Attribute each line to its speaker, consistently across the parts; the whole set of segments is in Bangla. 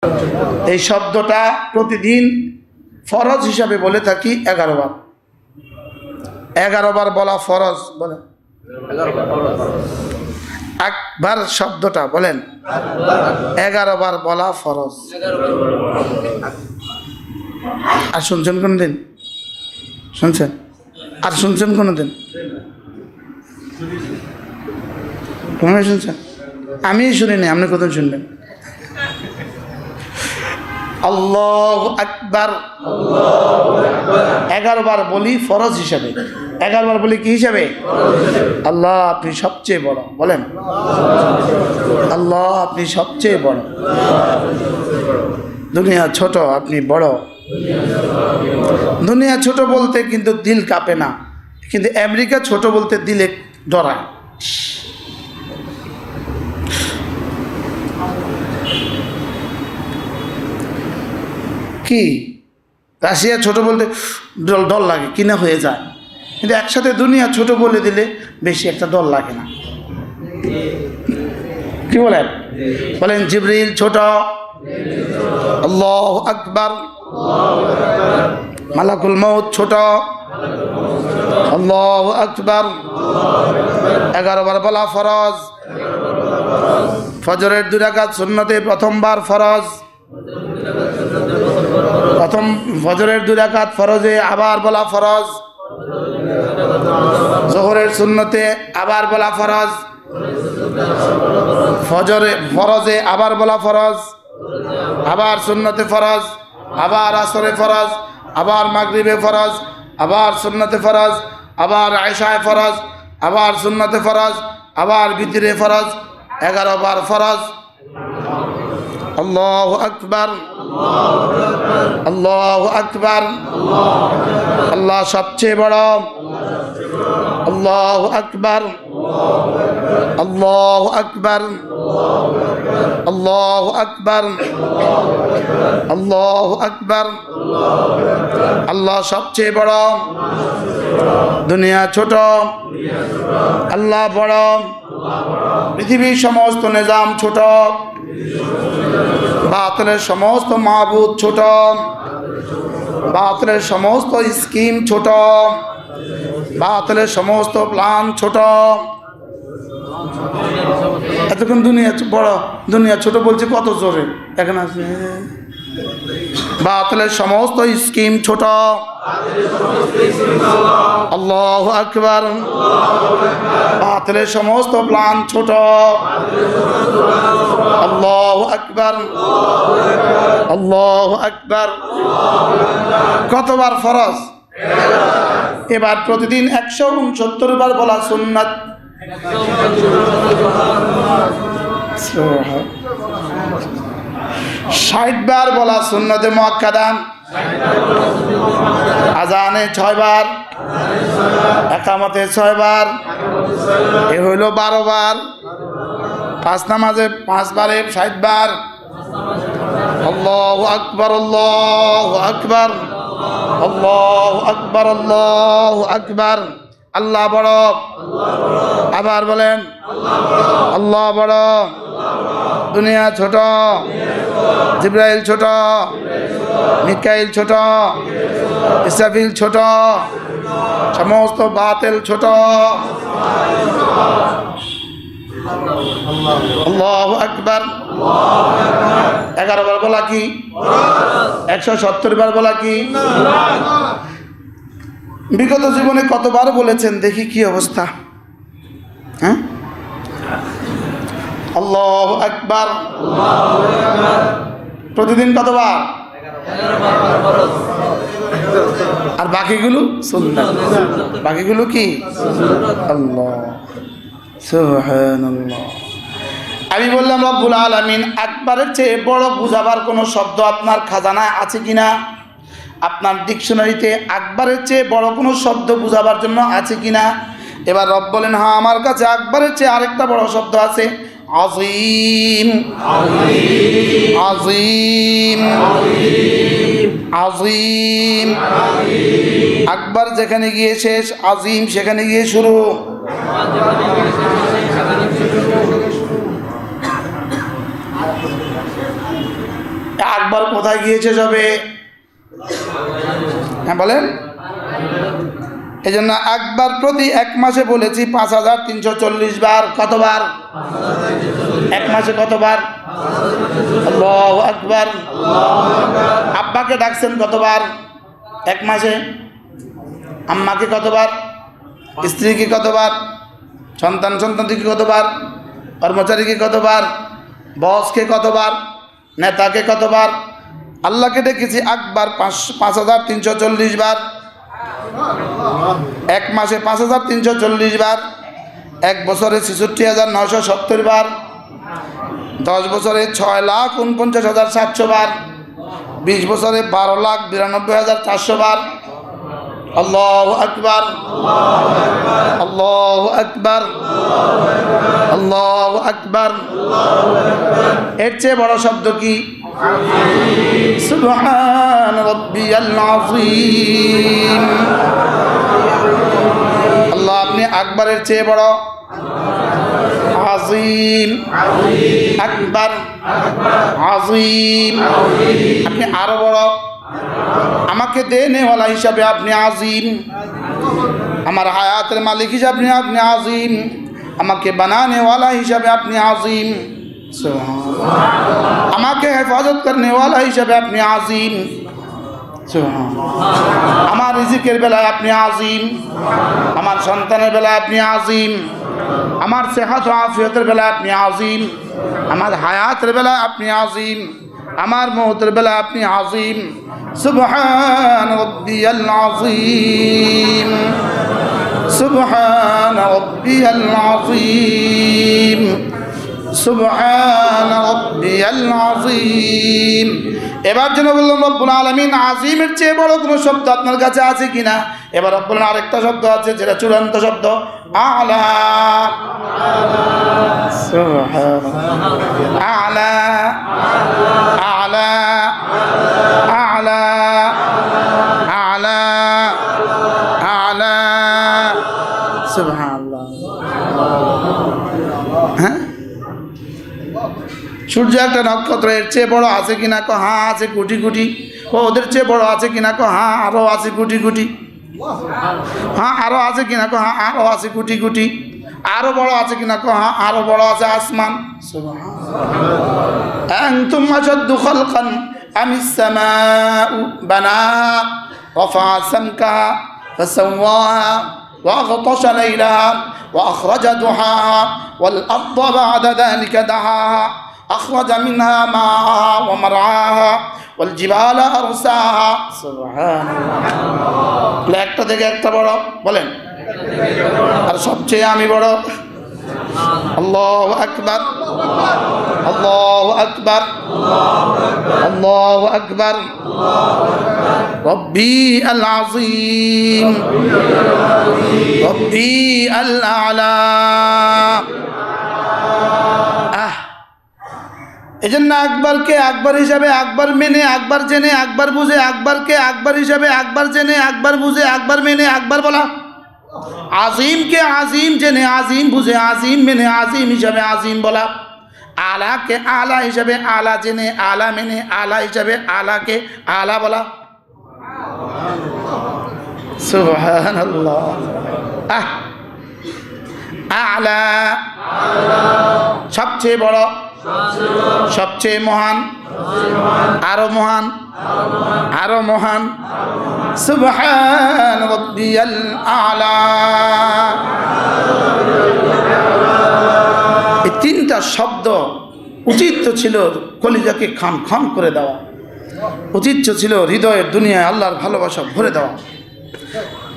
Speaker 1: এই শব্দটা প্রতিদিন ফরজ হিসাবে বলে থাকি 11 বার। 11 বার বলা ফরজ। বলেন আকবার শব্দটা বলেন 11 বার বলা ফরজ। আর শুনছেন কোনদিন? শুনছেন? আর শুনছেন কোনদিন? তোমরা শুনছেন? আমি শুনিনি, আপনি কোথায় শুনলেন? আল্লাহু আকবার 11 বার বলি ফরজ হিসাবে। 11 বার বলি কি হিসাবে? আল্লাহ আপনি সবচেয়ে বড়। বলেন আল্লাহ আপনি সবচেয়ে বড়। দুনিয়া ছোট, আপনি বড়। দুনিয়া ছোট বলতে কিন্তু দিল কাঁপে না, কিন্তু আমেরিকা ছোট বলতে দিলে ডরায়। কি রাশিয়া ছোট বলতে ডর লাগে, কিনা হয়ে যায়, কিন্তু একসাথে দুনিয়া ছোট বলে দিলে বেশি একটা ডর লাগে না। কি বলেন? বলেন জিবরিল ছোট, আল্লাহু আকবার। মালাকুল মউত ছোট, আল্লাহু আকবার। 11 বার বলা ফরজ। ফজরের 2 রাকাত সুন্নতে প্রথমবার ফরজ। প্রথম ফজরের 2 রাকাত ফরজে আবার বলা ফরজ। যোহরের সুন্নতে আবার বলা ফরজ। ফরজে আবার বলা ফরজ, আবার সুন্নতে ফরজ, আবার আসরে ফরজ, আবার মাগরিবে ফরজ, আবার সুন্নতে ফরজ, আবার আয়েশায় ফরজ, আবার সুন্নতে ফরজ, আবার ভিতরে ফরজ। 11 বার ফরজ। আল্লাহু আকবার, আল্লাহু আকবার। আল্লাহ সবচেয়ে বড়। আল্লাহু আকবার, আল্লাহু আকবার, আল্লাহু আকবার, আল্লাহু আকবার। আল্লাহ সবচেয়ে বড়। দুনিয়া ছোট, আল্লাহ বড়। পৃথিবীর সমস্ত নিজাম ছোট, বাতিলের সমস্ত মাবুদ ছোট, বাতিলের সমস্ত স্কিম ছোট, বাতিলের সমস্ত প্ল্যান ছোট। এতক্ষণ দুনিয়া বড়, দুনিয়া ছোট বলছে কত জোরে এখন আছে। বাতিলের সমস্ত স্কিম ছোট। আল্লাহু আকবার। বাতিলের সমস্ত প্ল্যান ছোট। আল্লাহু আকবার, আল্লাহু আকবার। কতবার ফরজ? এবার প্রতিদিন 169 বার বলা সুন্নাত। 60 বার বলা সুন্নতে মুআক্কাদা। আজানে 6 বার, একামতে 6 বার, এ হইল 12 বার। 5 নামাজে 5 বারে 60 বার। আল্লাহু আকবার, আল্লাহু আকবার, আল্লাহু আকবার, আল্লাহু আকবার। আল্লাহ বড়। আবার বলেন আল্লাহ বড়। দুনিয়া ছোট, জিবরাইল ছোট, মিকাইল ছোট, ইসরাফিল ছোট, সমস্ত বাতিল ছোট। আল্লাহু আকবার। 11 বার বলা কি? 170 বার বলা কি? বিগত জীবনে কতবার বলেছেন দেখি কি অবস্থা? হ্যাঁ, আল্লাহু আকবার। প্রতিদিন কতবার? আর বাকিগুলো সুন্নাত। বাকিগুলো কি? আল্লাহ সুবহানাল্লাহ। আমি বললাম রব্বুল আলামিন আকবারের চেয়ে বড় বুঝাবার কোনো শব্দ আপনার খাজানায় আছে কিনা? আপনার ডিকশনারিতে আকবারের চেয়ে বড় কোনো শব্দ বুঝাবার জন্য আছে কিনা? এবার রব বলেন হ্যাঁ, আমার কাছে আকবারের চেয়ে আরেকটা বড় শব্দ আছে, আজিম। আজিম, আজিম। আকবার যেখানে গিয়ে শেষ, আজিম সেখানে গিয়ে শুরু। আকবর কোথায় গিয়ে শেষ হবে? হ্যাঁ বলেন। এই জন্য আকবর প্রতি এক মাসে বলেছি 5340 বার। কতবার? এক মাসে কতবার? আল্লাহু আকবার। আব্বাকে ডাকছেন কতবার এক মাসে? আম্মাকে কতবার? স্ত্রীকে কতবার? সন্তানকে কতবার? কর্মচারীকে কতবার? বসকে কতবার? নেতাকে কতবার? আল্লাহকে ডেকেছি আকবার 5340 বার। এক মাসে 5340 বার, এক বছরে 66970 বার, 10 বছরে 6,49,700 বার, 20 বছরে 12,92,400 বার। আল্লাহু আকবার, আল্লাহু আকবার, আল্লাহু আকবার। এর চেয়ে বড় শব্দ কি? সুবহান রাব্বিয়াল আযীম। আল্লাহ আপনি আকবরের চেয়ে বড়, আযীম, আকবর, আযীম। আপনি আরো বড়। আমাকে দেনেওয়ালা হিসাবে আপনি আযীম, আমার হায়াতের মালিক হিসাবে আপনি আযীম, আমাকে বানানেওয়ালা হিসাবে আপনি আযীম, আমাকে হেফাজত করনেওয়ালা হিসাবে আপনি আযীম, আমার রিজিকের বেলায় আপনি আযীম, আমার সন্তানের বেলায় আপনি আযীম, আমার সেহত ও আফিয়তের বেলায় আপনি আযীম, আমার হায়াতের বেলায় আপনি আযীম, আমার মৌতের বেলায় আপনি আযীম। সুবহান রাব্বিয়াল আযীম, সুবহান রাব্বিয়াল আযীম, সুবহান রাব্বিয়াল আযীম। এবার যেন বললাম রব্বুল আলামিন আযীমের চেয়ে বড় কোনো শব্দ আপনার কাছে আছে কিনা? এবার বললেন আরেকটা শব্দ আছে যেটা চূড়ান্ত শব্দ, আলা। সুবহান আলা, আলা, আলা, আলা, আলা। সুবহানাল্লাহ। হ্যাঁ, সূর্য একটা নক্ষত্র, এর চেয়ে বড় আছে কিনা? কো হ্যাঁ আছে কোটি কোটি। ওদের চেয়ে বড় আছে কিনা? কো হ্যাঁ আরো আছে কোটি কোটি। হ্যাঁ আরো আছে কিনা? কো হ্যাঁ আরো আছে কোটি কোটি। আরো বড় আছে কিনা? কো হ্যাঁ আরো বড় আছে আসমান। সুবহানাল্লাহ। আনতুম আশাদ্দু খালকান আমিস সামাউ বানাহা রাফা সামকাহা ফাসাওয়াহা وأغطش ليلها وأخرج ضحاها والأرض بعد ذلك دحاها أخرج منها ماءها ومرعاها والجبال أرساها سبحان الله একটা থেকে একটা বড় বলেন আর সবচেয়ে আমি বড় আল্লাহু আকবার আল্লাহু আকবার আল্লাহু আকবার রব্বি আল আযীম রব্বি আল আ'লা। এজন্য আকবরকে আকবর হিসাবে আকবর মেনে আকবর জেনে আকবর বুঝে, আকবরকে আকবর হিসাবে আকবর জেনে আকবর বুঝে আকবর মেনে আকবর বলা, আজিমকে আজিম জেনে আজিম বুঝে আজিম মেনে আজিম হিসাবে আজিম বলা, আলাকে আলা হিসাবে আলা জেনে আলা মেনে আলা হিসাবে আলাকে আলা বলা। সুবহানাল্লাহ। আলা সবচেয়ে বড়, সবচেয়ে মহান, আরো মহান, আরো মহান। সুবহান রাব্বিয়াল আ'লা। এই তিনটা শব্দ উচিত ছিল কলিজাকে খান খান করে দেওয়া, উচিত ছিল হৃদয়ের দুনিয়ায় আল্লাহর ভালোবাসা ভরে দেওয়া,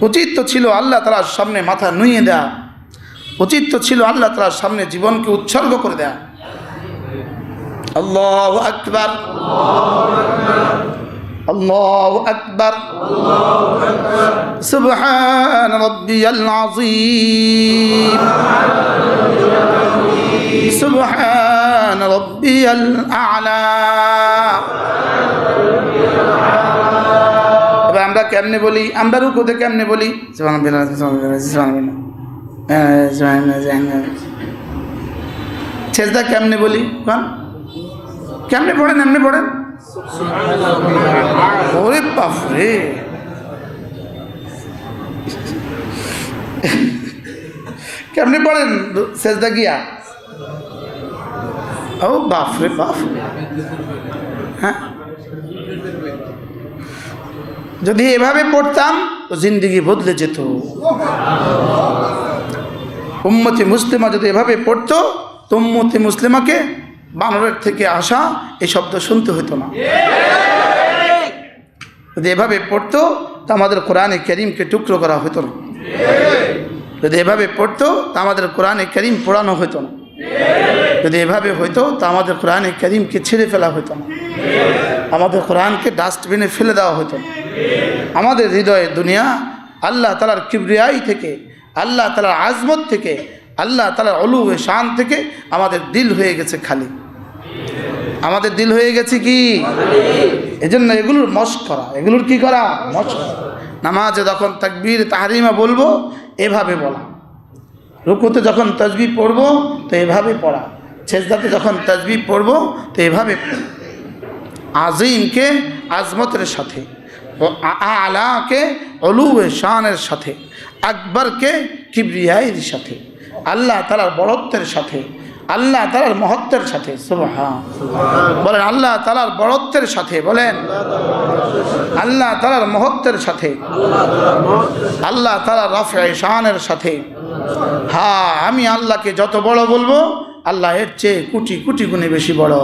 Speaker 1: উচিত ছিল আল্লাহ তাআলার সামনে মাথা নুইয়ে দেওয়া, উচিত ছিল আল্লাহ তাআলার সামনে জীবনকে উৎসর্গ করে দেওয়া। আল্লাহু আকবার আল্লাহু আকবার সুবহান রাব্বিয়াল আযীম সুবহান রাব্বিয়াল আ'লা। এবার আমরা কেমনে বলি? আমরা রুকুতে কেমনে বলি? সুবহানাল্লাহ সুবহানাল্লাহ। সেজদা কেমনে বলি? কেমনে পড়েন? এমনি পড়েন। ওরে বাপ রে, কেমনি পড়েন সেজদা গিয়া? ও বাপ রে বাপ। হ্যাঁ, যদি এভাবে পড়তাম তো জিন্দিগি বদলে যেত। উম্মতে মুসলিমা যদি এভাবে পড়তো তো উম্মতে মুসলিমাকে বানরের থেকে আসা এই শব্দ শুনতে হতো না। যদি এভাবে পড়তো তো আমাদের কোরআনে কারীমকে টুকরো করা হতো না। যদি এভাবে পড়তো তা আমাদের কোরআনে কারীম পড়ানো হতো না। যদি এভাবে হইতো তা আমাদের কোরআনে কারীমকে ছিঁড়ে ফেলা হতো না। আমাদের কোরআনকে ডাস্টবিনে ফেলে দেওয়া হতো না। আমাদের হৃদয়ে দুনিয়া আল্লাহ তাআলার কিবরিয়াই থেকে, আল্লাহ তাআলার আজমত থেকে, আল্লাহ তাআলার উলুয়ে শান থেকে আমাদের দিল হয়ে গেছে খালি। আমাদের দিল হয়ে গেছে কি? এজন্য এগুলোর মশক করা, এগুলোর কি করা? মশক। নামাজে যখন তাকবীর তাহরিমা বলবো এভাবে বলা, রুকুতে যখন তাসবিহ পড়বো তো এভাবে পড়া, সেজদাতে যখন তাসবিহ পড়বো তো এভাবে আজিমকে আজমতের সাথে, আলাকে উলুয়ে শানের সাথে, আকবরকে কিবরিয়াইর সাথে, আল্লাহ তাআলার বড়ত্বের সাথে, আল্লাহ তাআলার মহত্বের সাথে। সুবহান বলেন, আল্লাহ তাআলার বড়ত্বের সাথে বলেন, আল্লাহ তাআলার মহত্বের সাথে, আল্লাহ তাআলার রাফে শানের সাথে। হ্যাঁ, আমি আল্লাহকে যত বড় বলবো আল্লাহ এর চেয়ে কোটি কোটি গুণে বেশি বড়।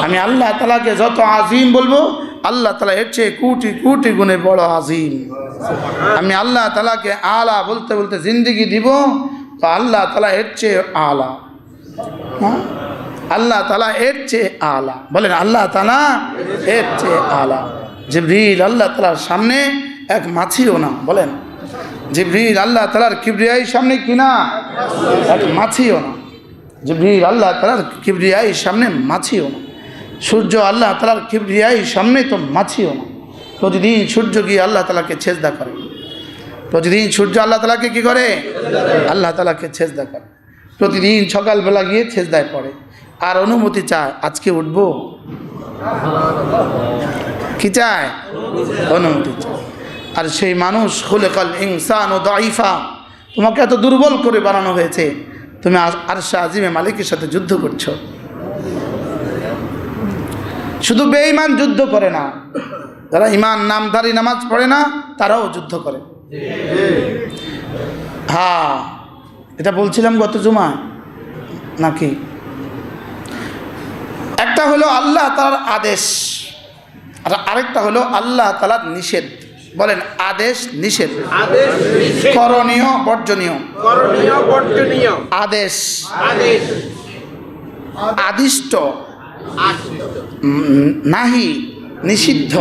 Speaker 1: আমি আল্লাহ তাআলাকে যত আজিম বলবো আল্লাহ তাআলা এর চেয়ে কোটি কোটি গুণে বড় আজিম। আমি আল্লাহ তাআলাকে আলা বলতে বলতে জিন্দেগি দিব তো আল্লাহ তাআলা এর চেয়ে আলা। হ্যাঁ, আল্লাহ তাআলা এর চেয়ে আলা। বলেন, আল্লাহ তাআলা এর চেয়ে আলা। জিবরিল আল্লাহ তাআলার সামনে এক মাছিও না। বলেন, জিবরিল আল্লাহ তাআলার কিবরিয়াই সামনে কিনা? এক মাছিও না। জিবরিল আল্লাহ তাআলার কিবরিয়াই সামনে মাছিও না। সূর্য আল্লাহ তাআলার কিবরিয়াই সামনে তো মাছিও না। প্রতিদিন সূর্য গিয়ে আল্লাহ তাআলাকে সেজদা করে। প্রতিদিন সূর্য আল্লাহ তাআলাকে কি করে? আল্লাহ তাআলাকে সেজদা করে। প্রতিদিন সকালবেলা গিয়ে সেজদায় পড়ে আর অনুমতি চায়, আজকে উঠবো। কি চায়? অনুমতি চায়। আর সেই মানুষ খুলিকাল ইনসানু দাঈফা, তোমাকে এত দুর্বল করে বানানো হয়েছে, তুমি আরশে আজিমে মালিকের সাথে যুদ্ধ করছো। শুধু বেঈমান যুদ্ধ করে না, যারা ইমান নামধারী নামাজ পড়ে না তারাও যুদ্ধ করে। হ্যাঁ, এটা বলছিলাম গত জুমায় নাকি? একটা হলো আল্লাহ তাআলার আদেশ আর আরেকটা হলো আল্লাহ তাআলার নিষেধ। বলেন, আদেশ নিষেধ, করণীয় বর্জনীয়, আদেশ আদিষ্ট, নাহি নিষিদ্ধ,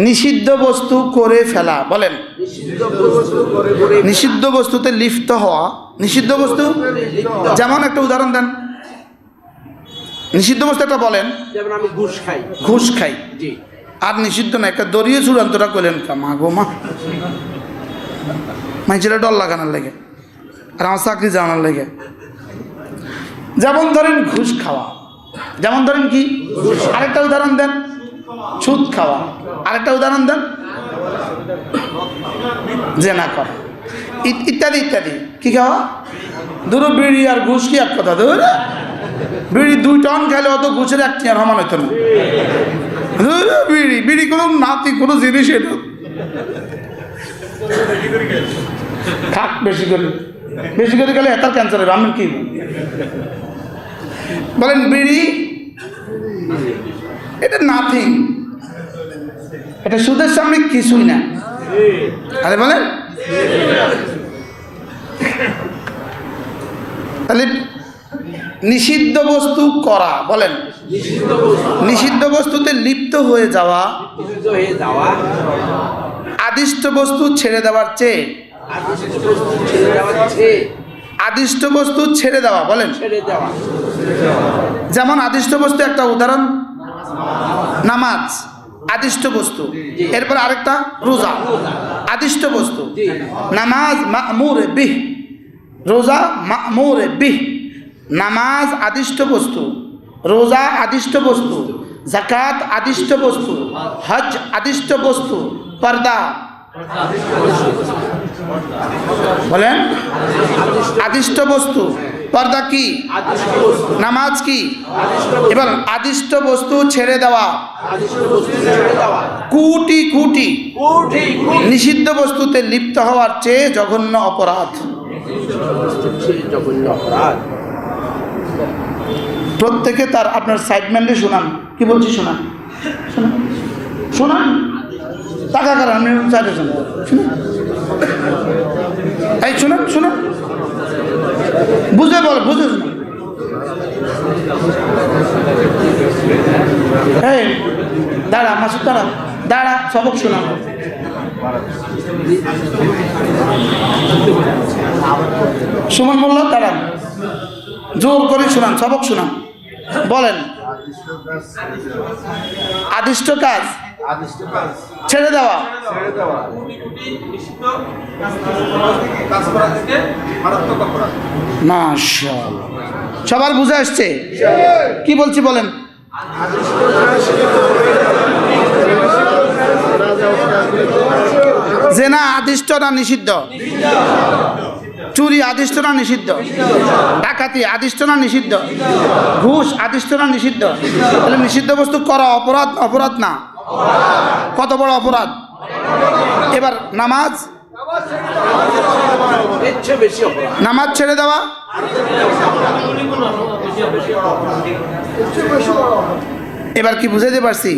Speaker 1: নিষিদ্ধ বস্তু করে ফেলা। বলেন, নিষিদ্ধ বস্তুতে লিপ্ত হওয়া। নিষিদ্ধ বস্তু যেমন একটা উদাহরণ দেন। নিষিদ্ধ বস্তু একটা বলেন।
Speaker 2: যেমন আমি ঘুষ খাই।
Speaker 1: ঘুষ খাই আর নিষিদ্ধ না, একটা দড়িয়ে চূড়ান্তটা করলেন কা মা গো মা, মাইছেরা ডর লাগানোর লেগে আর আমার চাকরি জানার লেগে। যেমন ধরেন ঘুষ খাওয়া, যেমন ধরেন কি, আরেকটা উদাহরণ দেন। সুদ খাওয়া, আরেকটা উদাহরণ দেন। জেনা করা, ইত্যাদি ইত্যাদি। কি খাওয়া? ধরো বিড়ি আর ঘুষ কি এক কথা? ধরো বিড়ি 2 টন খেলে অত ঘুষের 1 টিয়ার সমান হতো না। বিড়ি বিড়ি কোনো নাতি কোনো জিনিস, এটা খাক বেশি করে, বেশি করে গেলে এটার ক্যান্সার হবে। আমি কি বলেন, বিড়ি এটা নাথিং, এটা সুদের সামনে কিছুই না। আরে বলেন, তাহলে নিষিদ্ধ বস্তু করা। বলেন, নিষিদ্ধ বস্তুতে লিপ্ত হয়ে যাওয়া, আদিষ্ট বস্তু ছেড়ে দেওয়ার চেয়ে, আদিষ্ট বস্তু ছেড়ে দেওয়া। বলেন, যেমন আদিষ্ট বস্তু একটা উদাহরণ, নামাজ আদিষ্ট বস্তু। এরপর আরেকটা রোজা আদিষ্ট বস্তু। নামাজ মা'মুরে বিহ, রোজা মা'মুরে বিহ। নামাজ আদিষ্ট বস্তু, রোজা আদিষ্ট বস্তু, যাকাত আদিষ্ট বস্তু, হজ আদিষ্ট বস্তু, পর্দা বলেন আদিষ্ট বস্তু, পর্দা কি, নামাজ কি, এবার আদিষ্ট বস্তু ছেড়ে দেওয়া, কোটি কোটি নিষিদ্ধ বস্তুতে লিপ্ত হওয়ার চেয়ে জঘন্য অপরাধ। প্রত্যেকে তার আপনার সাইডম্যানকে শোনান, কি বলছি শোনান, শোনান শোনান, টাকা কারণ আপনি চাইতে শোনান, এই শোনান শোনান, বুঝে বল, বুঝে শোনান। এই দাঁড়া মাসুদ, দাঁড়া দাঁড়া, সবক শোনান। সুমন মোল্লা দাঁড়ান, জোর করে শোনান, সবক শোনান, বলেন। আদিষ্ট কাজ ছেড়ে দেওয়া, মাশাআল্লাহ, সবার বুঝে আসছে কি বলছি বলেন। জেনা আদিষ্ট না নিষিদ্ধ, চুরি আদিষ্ট না নিষিদ্ধ, ডাকাতি আদিষ্ট না নিষিদ্ধ, ঘুষ আদিষ্ট না নিষিদ্ধ, তাহলে নিষিদ্ধ বস্তু করা অপরাধ, অপরাধ না, কত বড় অপরাধ। এবার নামাজ, নামাজ ছেড়ে দেওয়া, এবার কি বুঝাইতে পারছি,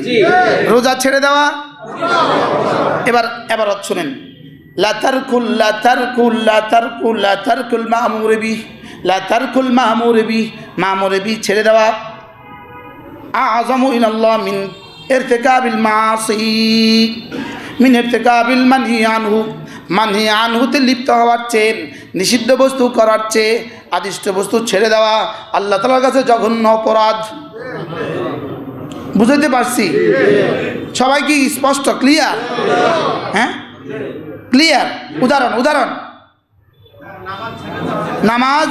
Speaker 1: রোজা ছেড়ে দেওয়া। এবার এবার শুনেন, লাতারকুল লাতারকুল লাতারকুল লাতারকুল মা'মুর বিহি, লাতারকুল মা'মুর বিহি, মা'মুর বিহি ছেড়ে দেওয়া আ'যামু ইলাল্লাহ মিন ইরতিকাবিল মা'সি, মিন ইরতিকাবিল মানহি আনহু, মানহি আনহুতে লিপ্ত হওয়ার চেয়ে, নিষিদ্ধ বস্তু করার চেয়ে আদিষ্ট বস্তু ছেড়ে দেওয়া আল্লাহ তাআলার কাছে জঘন্য অপরাধ। বুঝাইতে পারছি? সবাই কি স্পষ্ট, ক্লিয়ার? হ্যাঁ ক্লিয়ার। উদাহরণ, উদাহরণ, নামাজ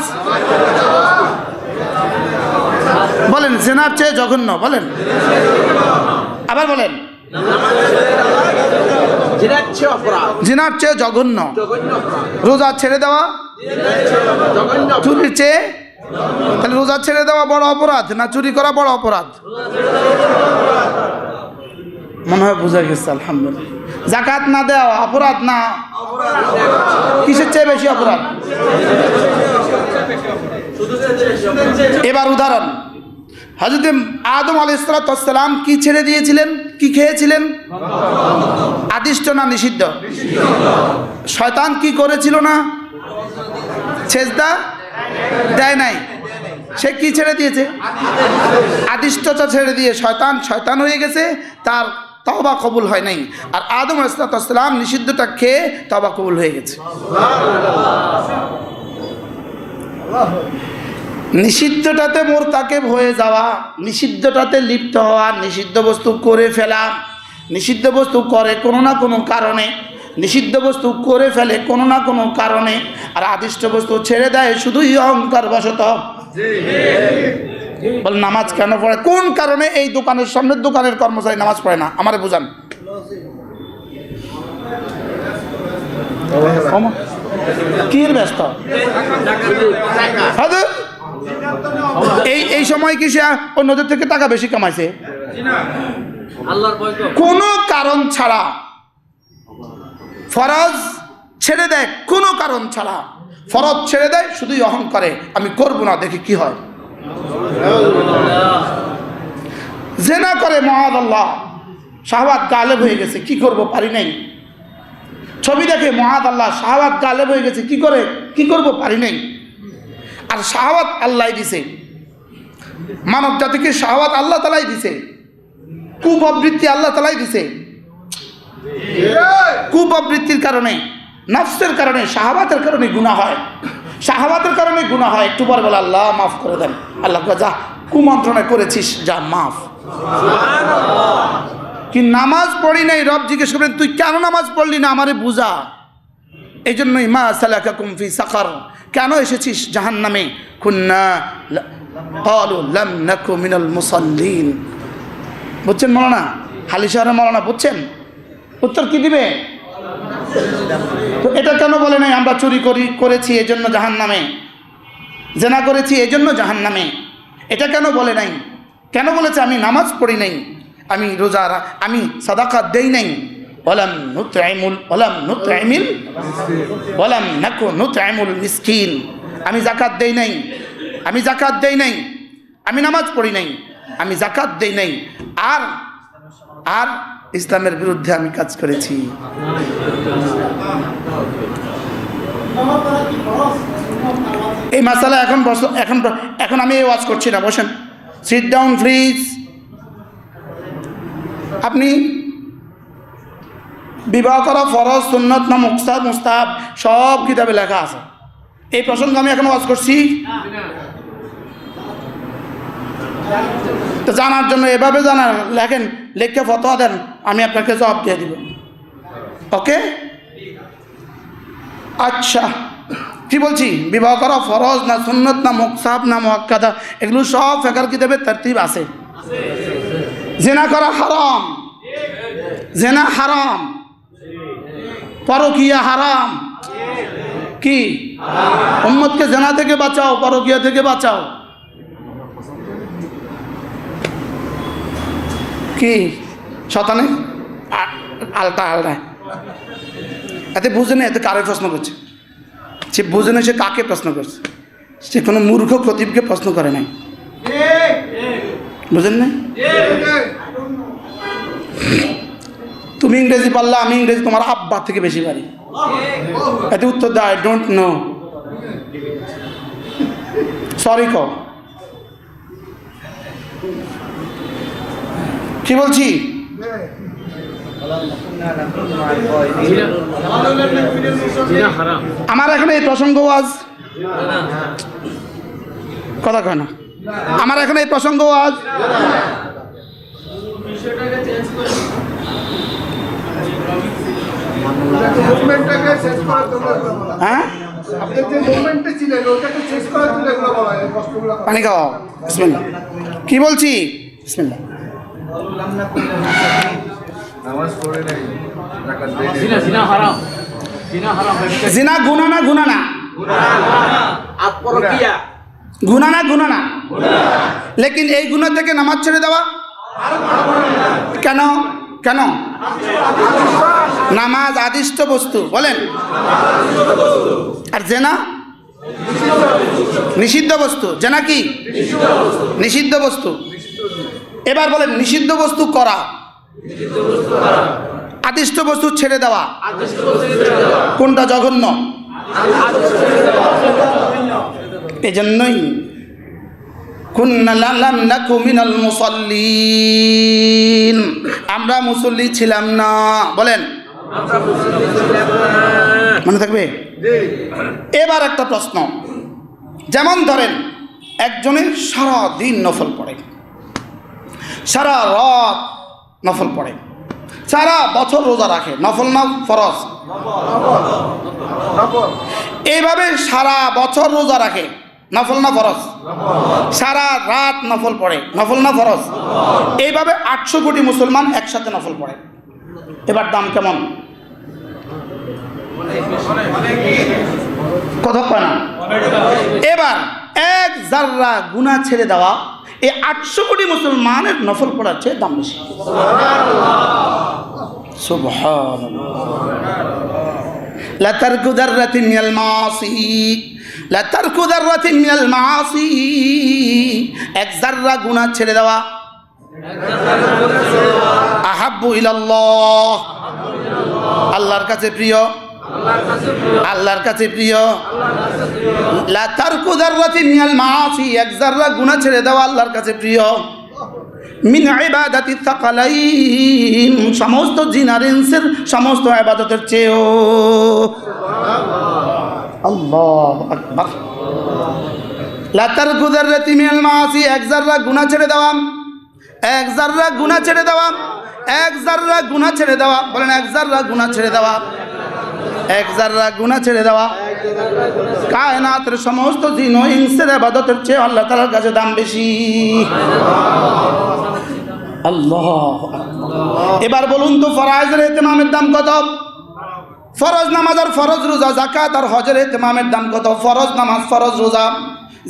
Speaker 1: বলেন জেনার চেয়ে জঘন্য, বলেন আবার বলেন, জিনার চেয়ে জঘন্য, রোজা ছেড়ে দেওয়া চুরির চেয়ে, তাহলে রোজা ছেড়ে দেওয়া বড় অপরাধ না চুরি করা বড় অপরাধ? মনে হয় বুঝা গেছে, আলহামদুলিল্লাহ। যাকাত না দেওয়া অপরাধ না, কিসের চেয়ে বেশি অপরাধ? এবার উদাহরণ, হযরত আদম আলাইহিস সালাম কি ছেড়ে দিয়েছিলেন, কি খেয়েছিলেন? আদিষ্ট না নিষিদ্ধ? শয়তান কি করেছিল না? সেজদা দেয় নাই, সে কি ছেড়ে দিয়েছে? আদিষ্টতা ছেড়ে দিয়ে শয়তান শয়তান হয়ে গেছে, তার তওবা কবুল হয় নাই। আর আদম আলাইহিস সালাম নিষিদ্ধটা খেয়ে তওবা কবুল হয়ে গেছে। নিষিদ্ধটাতে মোরতাকেব হয়ে যাওয়া, নিষিদ্ধটাতে লিপ্ত হওয়া, নিষিদ্ধ বস্তু করে ফেলা, নিষিদ্ধ বস্তু করে কোনো না কোনো কারণে, নিষিদ্ধ বস্তু করে ফেলে কোনো না কোনো কারণে, আর আদিষ্ট বস্তু ছেড়ে দেয় শুধুই অহংকার বশত। বল নামাজ কেন পড়ে, কোন কারণে এই দোকানের সামনের দোকানের কর্মচারী নামাজ পড়ে না? আমারে বুঝান। কি ব্যস্ত এই সময় কি সে অন্যদের থেকে টাকা বেশি কামাইছে? কোনো কারণ ছাড়া ফরজ ছেড়ে দেয়, কোনো কারণ ছাড়া ফরজ ছেড়ে দেয় শুধুই অহংকারে, আমি করব না, দেখি কি হয়। জেনা করে মহাদাল্লাহ, শাহওয়াত গালেব হয়ে গেছে, কি করব পারি নাই। ছবি দেখে মহাদাল্লাহ, শাহওয়াত গালেব হয়ে গেছে, কি করে কি করব পারি নাই। আর শাহওয়াত আল্লাহ দিছে, মানব জাতিকে শাহওয়াত আল্লাহ তাআলাই দিছে, কুপ্রবৃত্তি আল্লাহ তাআলাই দিছে। কুপ্রবৃত্তির কারণে, নফসের কারণে, শাহওয়াতের কারণে গুনাহ হয়, শাহওয়াতের কারণে গুনাহ হয়। একটু পরে বলে আল্লাহ মাফ করে দেন, আল্লাহ যা কুমন্ত্রণা করেছিস যা মাফ। কি নামাজ পড়ি নাই, রব জিজ্ঞেস করবেন তুই কেন নামাজ পড়লি না, আমারে বুঝা। এই জন্যই মা সালাকাকুম ফি সাকার, কেন এসেছিস জাহান্নামে? কুন্না ক্বালু লাম নাকু মিনাল মুসাল্লিন। বুঝছেন মাওলানা? হালি শহরের মাওলানা বুঝছেন? উত্তর কি দিবে? তো এটা কেন বলে নাই আমরা চুরি করেছি এজন্য জাহান্নামে, জেনা করেছি এজন্য জাহান্নামে? এটা কেন বলে নাই? কেন বলেছে আমি নামাজ পড়ি নাই, আমি রোজা, আমি সাদাকাত দেই নাই? ওয়ালাম নাকু নুতঈমুল মিসকিন। আমি যাকাত দেই নাই, আমি যাকাত দেই নাই, আমি নামাজ পড়ি নাই, আমি যাকাত দেই নাই, আর আর ইসলামের বিরুদ্ধে আমি কাজ করেছি। এই মাসালা এখন আমি এই ওয়াজ করছি না, বসেন, সিট ডাউন প্লিজ। আপনি বিবাহ করা ফরজ, সুন্নত না মুস্তাহাব সব কিতাবে লেখা আছে। এই প্রসঙ্গে আমি এখন ওয়াজ করছি তো জানার জন্য, এভাবে জানার লেখেন, লিখে ফতোয়া দেন, আমি আপনাকে জবাব দিয়ে দিব। ওকে? আচ্ছা, কি বলছি? বিবাহ করা ফরজ না সুন্নত না মুস্তাহাব না মুআক্কাদা, এগুলো সব ফিকহের কিতাবে তারতিব আছে। জিনা করা হারাম, জিনা হারাম, পরকিয়া হারাম। কি? উম্মতকে জিনা থেকে বাঁচাও, পরকিয়া থেকে বাঁচাও। কি শতানে আলটা এতে বুঝে না, এতে কারে প্রশ্ন করছে? সে বুঝে না সে কাকে প্রশ্ন করছে। সে কোনো মূর্খ খতিবকে প্রশ্ন করে নাই, বুঝেন না? তুমি ইংরেজি পারলে, আমি ইংরেজি তোমার আব্বা থেকে বেশি পারি। এতে উত্তর দেয় আই ডোন্ট নো, সরি কও। কি বলছি? আমার এখানে এই প্রসঙ্গ আজ কথা কয় না, আমার এখানে এই প্রসঙ্গ আজ হ্যাঁ পানি খাও। বিসমিল্লাহ। কি বলছি? বিসমিল্লাহ। জিনা গুনাহ না গুনাহ না? গুনাহ না গুনাহ না? লেকিন এই গুনাহ থেকে নামাজ ছেড়ে দেওয়া কেন? কেন? নামাজ আদিষ্ট বস্তু, বলেন। আর জেনা নিষিদ্ধ বস্তু। জেনা কি? নিষিদ্ধ বস্তু। এবার বলেন, নিষিদ্ধ বস্তু করা, আদিষ্ট বস্তু ছেড়ে দেওয়া, কোনটা জঘন্য? এজন্যই কুন্না লাম নাকু মিনাল মুসাল্লিন, আমরা মুসল্লি ছিলাম না। বলেন, মনে থাকবে? এবার একটা প্রশ্ন, যেমন ধরেন একজনের সারা দিন নফল পড়ে, সারা রাত নফল পড়ে, সারা বছর রোজা রাখে, নফল না ফরজ? এইভাবে সারা বছর রোজা রাখে, নফল না ফরজ? সারা রাত নফল পড়ে, নফল না ফরজ? এইভাবে 800 কোটি মুসলমান একসাথে নফল পড়ে। এবার দাম কেমন? কথা কয় না? এবার এক জাররা গুনাহ ছেড়ে দেওয়া এই 800 কোটি মুসলমানের নফল পড়ার চেয়ে দাম বেশি। সুবহানাল্লাহ। লা তারকু যাররাতিন মিনাল মাসি, লা তারকু যাররাতিন মিনাল মাসি, এক জাররা গুনাহ ছেড়ে দেওয়া আহাব্বু ইলাল্লাহ, আল্লাহর কাছে প্রিয়, আল্লাহর কাছে প্রিয়। লা তারকু যাররাতিন মিনাল মাসি, এক জাররা গুনাহ ছেড়ে দেওয়া আল্লাহর কাছে প্রিয়। মিন ইবাদাতি সাকালাইন, সমস্ত জিন আর ইনসের সমস্ত ইবাদতের চেয়েও। আল্লাহু আকবার। লা তারকু যাররাতিন মিনাল মাসি, এক জাররা গুনাহ ছেড়ে দেওয়া, এক জাররা গুনাহ ছেড়ে দেওয়া, এক জাররা গুনাহ ছেড়ে দেওয়া। বলেন, এক জাররা গুনাহ ছেড়ে দেওয়া, এক জাররা গুনাহ ছেড়ে দেওয়া। কায়নাতের সমস্ত জিন ও ইনসের ইবাদতের চেয়ে আল্লাহ তাআলার কাছে দাম বেশি। আল্লাহ, এবার বলুন তো ফরজের ইহতিমামের দাম কত? ফরজ নামাজ আর ফরজ রোজা, যাকাত আর হজের ইহতিমামের দাম কত? ফরজ নামাজ, ফরজ রোজা,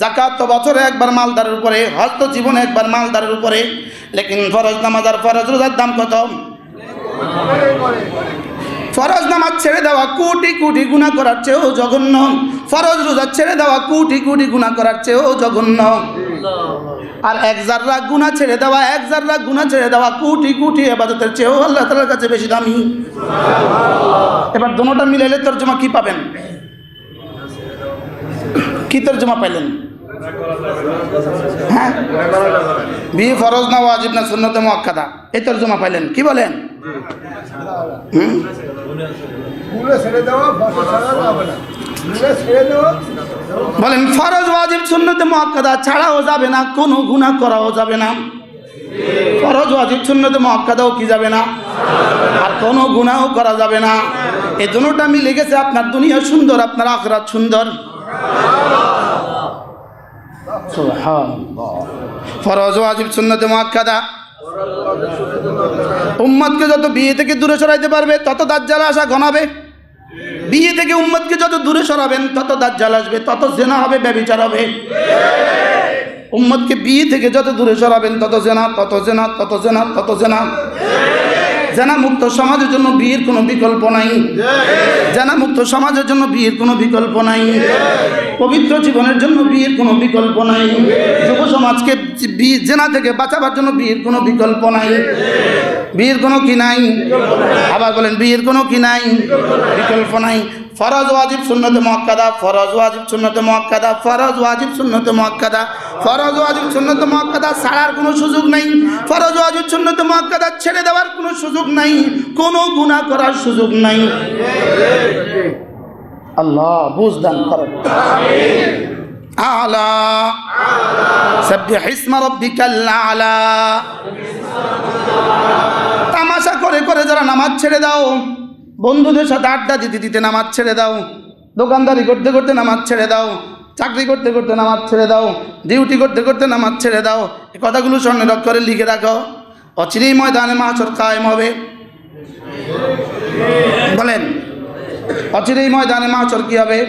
Speaker 1: যাকাত তো বছরে একবার মালদারের উপরে, হজ তো জীবনে একবার মালদারের উপরে, লেকিন ফরজ নামাজ আর ফরজ রোজার দাম কত? ফরজ নামাজ ছেড়ে দেওয়া কোটি কোটি গুনাহ করার চেয়েও জঘন্য, ফরজ রোজা ছেড়ে দেওয়া কোটি কোটি গুনাহ করার চেয়েও জঘন্য। আর এক জাররা গুনাহ ছেড়ে দেওয়া, এক জাররা গুনাহ ছেড়ে দেওয়া কোটি কোটি ইবাদতের চেয়েও আল্লাহ তাআলার কাছে বেশি দামি। এবার দুটোটা মিলাইলে তরজমা কি পাবেন? কি তরজমা পাইলেন? হ্যাঁ, বিয়ে ফরজ না ওয়াজিব না সুন্নতে মুআক্কাদা, এই তরজমা পাইলেন। কি বলেন? বলেন ফরজ ওয়াজিব সুন্নতে মুআক্কাদা ছাড়াও যাবে না, কোনো গুনাহ করাও যাবে না। ফরজ ওয়াজিব সুন্নতে মুআক্কাদাও কি যাবে না, আর কোনো গুনাহও করা যাবে না। এই দুটোটা মিলে গেছে আপনার দুনিয়া সুন্দর, আপনার আখিরাত সুন্দর। সুবহানাল্লাহ। ফরজ ওয়াজিব সুন্নতে মুআক্কাদা উম্মতকে যত বিয়ে থেকে দূরে সরাইতে পারবে তত দাজ্জাল আসা ঘনাবে। বিয়ে থেকে উম্মতকে যত দূরে সরাবেন তত দাজ্জাল আসবে, তত জিনা হবে, ব্যভিচার হবে। উম্মতকে বিয়ে থেকে যত দূরে সরাবেন তত জিনা, তত জিনা, তত জিনা, তত জিনা। জানা মুক্ত সমাজের জন্য বিয়ের কোনো বিকল্প নাই। জানা মুক্ত সমাজের জন্য বিয়ের কোনো বিকল্প নাই। পবিত্র জীবনের জন্য বিয়ের কোনো বিকল্প নাই। যুব সমাজকে জেনা থেকে বাঁচাবার জন্য বিয়ের কোনো বিকল্প নাই। বিয়ের কোনো কি নাই? আবার বলেন বিয়ের কোনো কি নাই? বিকল্প নাই। ফরজ ওয়াজিব সুন্নতে মুআক্কাদা, ফরজ ওয়াজিব সুন্নতে মুআক্কাদা, ফরজ ওয়াজিব সুন্নতে মুআক্কাদা, ফরজ ওয়াজিব সুন্নতে মুআক্কাদা ছাড়ার কোনো সুযোগ নাই। ফরজ ওয়াজিব সুন্নতে মুআক্কাদা ছেড়ে দেওয়ার কোনো সুযোগ নাই, কোনো গুনাহ করার সুযোগ নাই। আল্লাহ বুঝদান করেন। আমিন। আলা সাব্বিহ ইসমা রাব্বিকাল আলা। তামাশা করে করে যারা নামাজ ছেড়ে দাও, বন্ধুদের সাথে আড্ডা দিতে দিতে নামাজ ছেড়ে দাও, দোকানদারি করতে করতে নামাজ ছেড়ে দাও, চাকরি করতে করতে নামাজ ছেড়ে দাও, ডিউটি করতে করতে নামাজ ছেড়ে দাও, এই কথাগুলো স্মরণে করে লিখে রাখো। অচিরেই ময়দানে মাহশর কায়েম হবে। বলেন অচিরেই ময়দানে মাহশর কি হবে?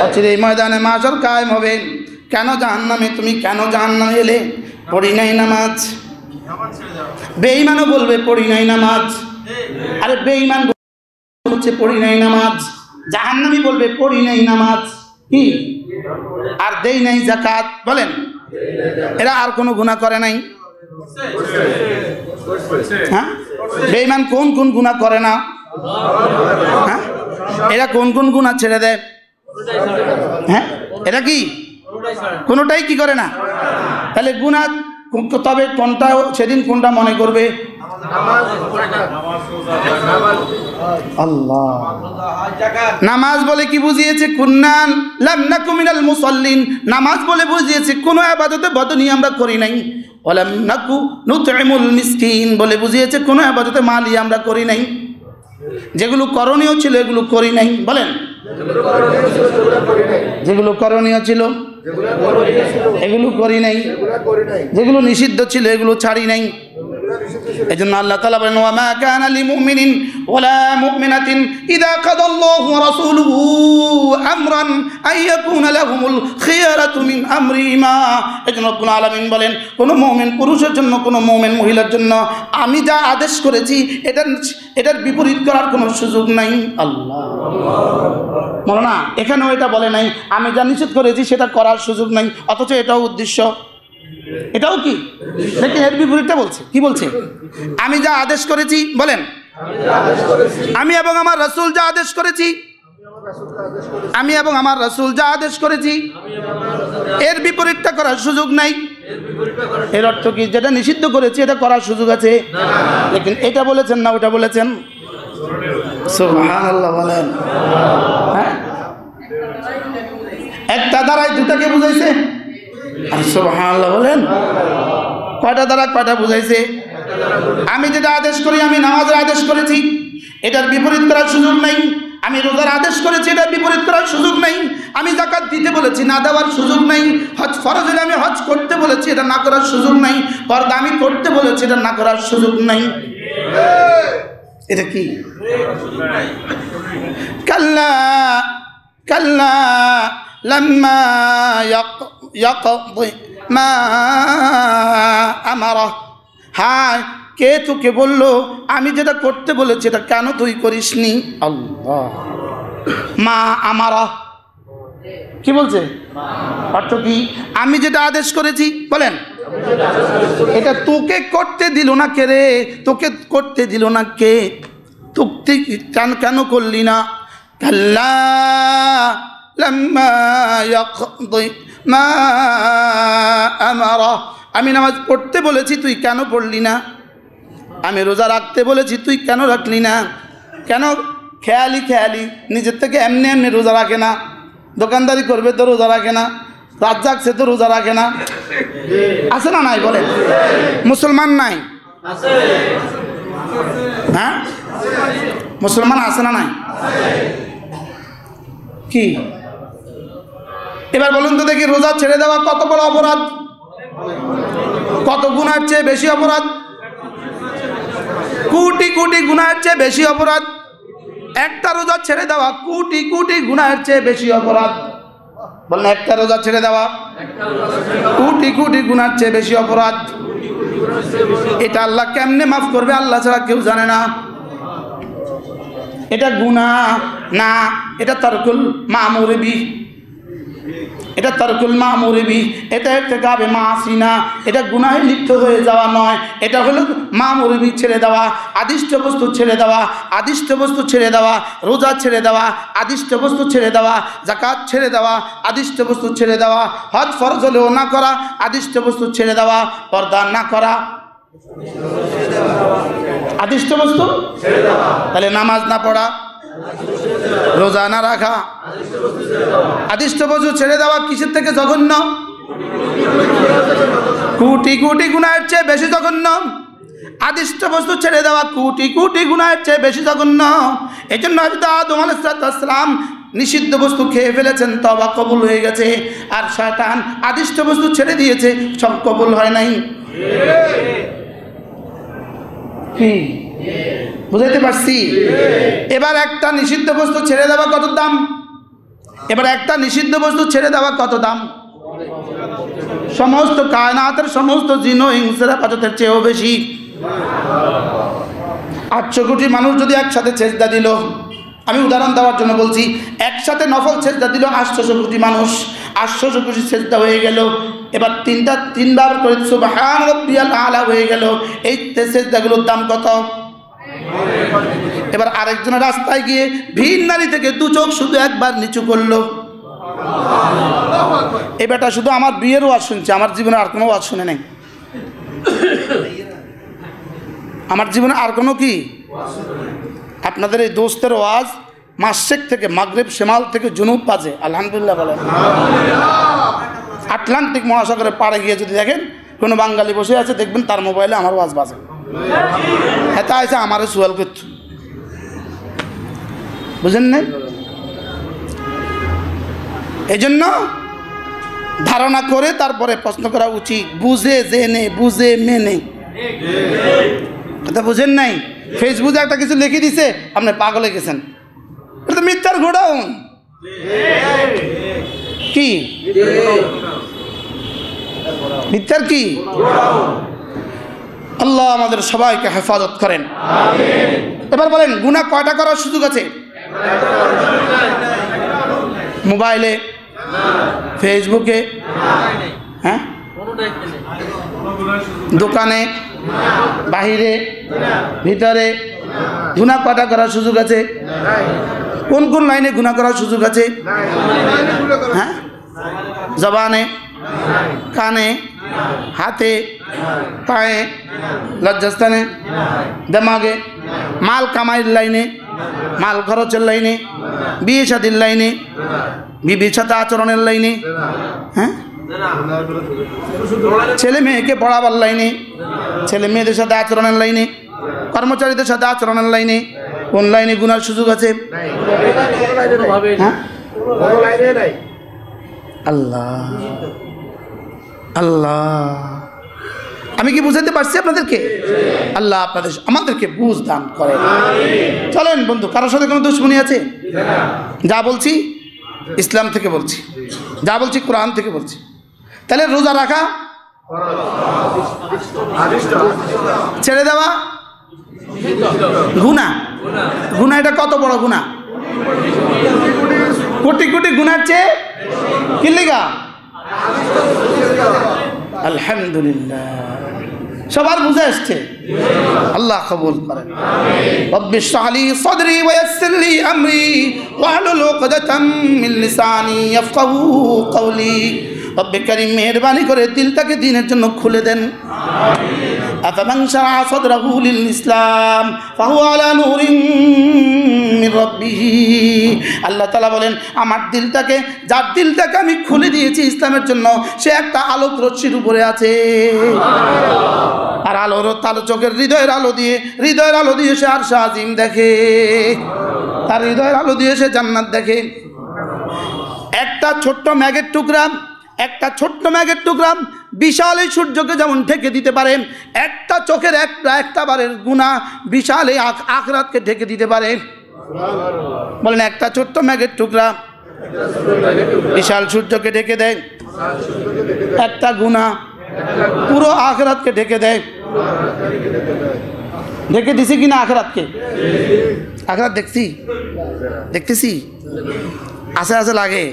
Speaker 1: অচিরেই ময়দানে মাহশর কায়েম হবে। কেন জাহান্নামে তুমি, কেন জাহান্নামে এলে? পড়ি নাই নামাজ। বেঈমানও বলবে পড়ি নাই নামাজ। আরে বেঈমান হচ্ছে পড়ি নাই নামাজ, জাহান্নামী বলবে পড়ি নাই নামাজ কি, আর দেই নাই যাকাত। বলেন এরা আর কোনো গুনাহ করে নাই? হ্যাঁ, বেঈমান কোন কোন গুনাহ করে না? হ্যাঁ, এরা কোন কোন গুনাহ ছেড়ে দেয়? হ্যাঁ, এরা কি কোনোটাই কি করে না? তাহলে গুনাহ তবে কোনটা সেদিন কোনটা মনে করবে? আল্লাহ নামাজ বলে কি বুঝিয়েছে? কুন্নান লাম নাকু মিনাল মুসাল্লিন। নামাজ বলে বুঝিয়েছে কোনো ইবাদতে বদনি আমরা করি নাই। ওয়ালাম নাকু নুতইমুল মিসকিন বলে বুঝিয়েছে কোনো ইবাদতে মালি আমরা করি নাই। যেগুলো করণীয় ছিল এগুলো করি নাই। বলেন যেগুলো করণীয় ছিল এগুলো করি নাই, যেগুলো নিষিদ্ধ ছিল এগুলো ছাড়ি নাই। এজন্য আল্লাহ তাআলা বলেন ওয়া মা কানা লিমুমিনিন ওয়ালা মুমিনাতিন ইযা কাদাল্লাহু ওয়া রাসূলুহু আমরান আইয়াকুনা লাহুমুল খিয়ারাতু মিন আমরিহিমা। এজন্য রব্বুল আলামিন বলেন কোন মুমিন পুরুষের জন্য, কোন মুমিন মহিলার জন্য আমি যা আদেশ করেছি এটার বিপরীত করার কোনো সুযোগ নাই। আল্লাহ বলো না, এখানেও এটা বলে নাই আমি যা নিষেধ করেছি সেটা করার সুযোগ নাই, অথচ এটাও উদ্দেশ্য, এটাও কি, লেকিন এর বিপরীতটা বলছে। কি বলছে? আমি যা আদেশ করেছি, বলেন আমি এবং আমার রাসূল যা আদেশ করেছি, আমি এবং আমার রাসূল যা আদেশ করেছি এর বিপরীতটা করার সুযোগ নাই। এর অর্থ কি? যেটা নিষিদ্ধ করেছি এটা করার সুযোগ আছে, লেকিন এটা বলেছেন না ওটা বলেছেন। সুবহানাল্লাহ বলেন। হ্যাঁ, একটা দ্বারাই দুটাকে বুঝাইছে। সুবহানাল্লাহ বলেন। কয়টা দ্বারা কয়টা বুঝাইছে? আমি যেটা আদেশ করি, আমি নামাজের আদেশ করেছি, এটার বিপরীত করার সুযোগ নাই। আমি রোজার আদেশ করেছি, এটা বিপরীত করার সুযোগ নেই। আমি যাকাত দিতে বলেছি, না দেওয়ার সুযোগ নেই। হজ ফরজ হলে আমি হজ করতে বলেছি, এটা না করার সুযোগ নেই। পর্দা আমি করতে বলেছি, এটা না করার সুযোগ নেই। এটা কি? কাল্লা কাল্লা লাম্মা ইয়াকদি মা আমারা। হায়, কে তোকে বললো আমি যেটা করতে বলেছি এটা কেন তুই করিসনি? আল্লাহ। মা আমারা কি বলছে? অর্থ কি? আমি যেটা আদেশ করেছি, বলেন, এটা তোকে করতে দিল না কে রে? তোকে করতে দিল না কে? তুই কেন করলি না? কাল্লা লাম্মা ইয়াকদি মা আমারা। আমি নামাজ পড়তে বলেছি, তুই কেন পড়লি না? আমি রোজা রাখতে বলেছি, তুই কেন রাখলি না? কেন খেয়ালি খেয়ালি নিজের থেকে এমনি এমনি রোজা রাখে না? দোকানদারি করবে তো রোজা রাখে না, রাত জাগছে তো রোজা রাখে না। আছে না নাই? বলেন, মুসলমান নাই? হ্যাঁ, মুসলমান আছে না নাই? কি এবার বলুন তো দেখি, রোজা ছেড়ে দেওয়া কত বড় অপরাধ? কত গুনার চেয়ে বেশি অপরাধ? কোটি কোটি গুনার চেয়ে বেশি অপরাধ। একটা রোজা ছেড়ে দেওয়া কোটি কোটি গুনার চেয়ে বেশি অপরাধ। বলেন, একটা রোজা ছেড়ে দেওয়া কোটি কোটি গুনার চেয়ে বেশি অপরাধ। এটা আল্লাহ কেমনে মাফ করবে আল্লাহ ছাড়া কেউ জানে না। এটা গুনাহ না, এটা তারকুল মা'মুর বিহি। এটা তারকুল মা'মুর বিহি, এটা ইরতিকাবে মাসি না, এটা গুনাহে লিপ্ত হয়ে যাওয়া নয়। এটা হলো মা'মুর বিহি, ছেড়ে দেওয়া, আদিষ্ট বস্তু ছেড়ে দেওয়া, আদিষ্ট বস্তু ছেড়ে দেওয়া, রোজা ছেড়ে দেওয়া, আদিষ্ট বস্তু ছেড়ে দেওয়া, যাকাত ছেড়ে দেওয়া, আদিষ্ট বস্তু ছেড়ে দেওয়া, হজ ফরজ হলেও না করা, আদিষ্ট বস্তু ছেড়ে দেওয়া, পর্দা না করা, আদিষ্ট বস্তু ছেড়ে দেওয়া। তাহলে নামাজ না পড়া, রোজা না রাখা, আদিষ্ট বস্তু ছেড়ে দেওয়া কিসের থেকে জঘন্য? কোটি কোটি গুনাহের চেয়ে বেশি জঘন্য। আদিষ্ট বস্তু ছেড়ে দেওয়া কোটি কোটি গুনাহের চেয়ে বেশি জঘন্য। এই জন্য হযরত আদম আলাইহিস সালাম নিষিদ্ধ বস্তু খেয়ে ফেলেছেন, তওবা কবুল হয়ে গেছে। আর শয়তান আদিষ্ট বস্তু ছেড়ে দিয়েছে, সব কবুল হয় নাই। কি বুঝাইতে পারছি? এবার একটা নিষিদ্ধ বস্তু ছেড়ে দেওয়া কত দাম? এবার একটা নিষিদ্ধ বস্তু ছেড়ে দেওয়া কত দাম? সমস্ত কায়নাতের সমস্ত জিন ও ইনসের হেফাজতের চেয়েও বেশি। 800 কোটি মানুষ যদি একসাথে সেজদা দিল, আমি উদাহরণ দেওয়ার জন্য বলছি, একসাথে নফল সেজদা দিল 800 কোটি মানুষ, 800 কোটি সেজদা হয়ে গেল। এবার তিনবার করে সুবহান রাব্বিয়াল আলা হয়ে গেল। এই সেজদাগুলোর দাম কত? এবার আরেকজনের রাস্তায় গিয়ে ভিন নারী থেকে 2 চোখ শুধু একবার নিচু করলো। এ বেটা শুধু আমার বিয়ের ওয়াজ শুনছে, আমার জীবনে আর কোনো ওয়াজ শুনে নাই। আমার জীবনে আর কোনো কি? আপনাদের এই দোস্তের ওয়াজ মাসশেক থেকে মাগরিব, শিমাল থেকে জুনুব বাজে। আলহামদুলিল্লাহ বলেন। আটলান্টিক মহাসাগরের পাড়ে গিয়ে যদি দেখেন কোনো বাঙালি বসে আছে, দেখবেন তার মোবাইলে আমার ওয়াজ বাজে। হ্যাঁ, তা আছে আমারে সুয়াল করত, বুঝেন নাই? এই জন্য ধারণা করে তারপরে প্রশ্ন করা উচিত, বুঝে জেনে, বুঝে মেনে। কথা বুঝেন নাই? ফেসবুকে একটা কিছু লিখে দিছে, আপনি পাগলে গেছেন, এটা তো মিথ্যার গোডাউন। কি মিথ্যার কি? আল্লাহ আমাদের সবাইকে হেফাজত করেন। এবার বলেন, গুনাহ কয়টা করার সুযোগ আছে? মোবাইলে, ফেসবুকে, হ্যাঁ, দোকানে, বাহিরে, ভিতরে গুনাহ কয়টা করার সুযোগ আছে? কোন কোন লাইনে গুনাহ করার সুযোগ আছে? হ্যাঁ, জবানে, কানে, হাতে, পায়ে, লজ্জাস্থানে, দেমাগে, মাল কামাইয়ের লাইনে, মাল খরচের লাইনে, বিয়ে শাদীর লাইনে, বিবির সাথে আচরণের লাইনে, হ্যাঁ, ছেলে মেয়েকে পড়াবার লাইনে, ছেলে মেয়েদের সাথে আচরণের লাইনে, কর্মচারীদের সাথে আচরণের লাইনে। কোন লাইনে গুনার সুযোগ আছে? হ্যাঁ আল্লাহ আল্লাহ, আমি কি বুঝাতে পারছি আপনাদেরকে? আল্লাহ আপনাদের আমাদেরকে বুঝ দান করে। চলেন বন্ধু, কারোর সাথে কোনো দুশ্মনী আছে? যা বলছি ইসলাম থেকে বলছি, যা বলছি কোরআন থেকে বলছি। তাহলে রোজা রাখা ছেড়ে দেওয়া গুনাহ। গুনাহ এটা কত বড় গুনাহ? কোটি কোটি গুনার চেয়ে কি লেগা? আলহামদুলিল্লাহ, সবার বুঝে আসছে। আল্লাহ কবুল করেন। রব্বি ইশরাহ লি সাদরি ওয়া ইয়াসসির লি আমরি ওয়াহলুল উকদাতাম মিন লিসানি ইয়াফকাহু কওলি। রব্বে কারীম মেহেরবানি করে দিলটাকে দ্বীনের জন্য খুলে দেন। আফামান শারাহ সাদরাহু লিল ইসলাম ফাহুয়া আলা নূরিন মির রাব্বিহি। আল্লাহ তাআলা বলেন, আমার দিলটাকে, যার দিলটাকে আমি খুলে দিয়েছি ইসলামের জন্য, সে একটা আলোক রশ্মির উপরে আছে। আর আলোর তার চোখের হৃদয়ের আলো দিয়ে সে আরশ আজিম দেখে, তার হৃদয়ের আলো দিয়ে সে জান্নাত দেখে। একটা ছোট্ট ম্যাগের টুকরা বিশাল এই সূর্যকে যেমন ঢেকে দিতে পারে, একটা চোখের একটা বারের গুনাহ বিশাল এই আখিরাতকে ঢেকে দিতে পারে। বলেন, একটা ছোট্ট ম্যাগের টুকরা বিশাল সূর্যকে ঢেকে দেয়, একটা গুনাহ পুরো আখিরাতকে ঢেকে দেয়। ঢেকে দিছি কিনা আখিরাতকে? আখিরাত দেখতেছি আছে লাগে।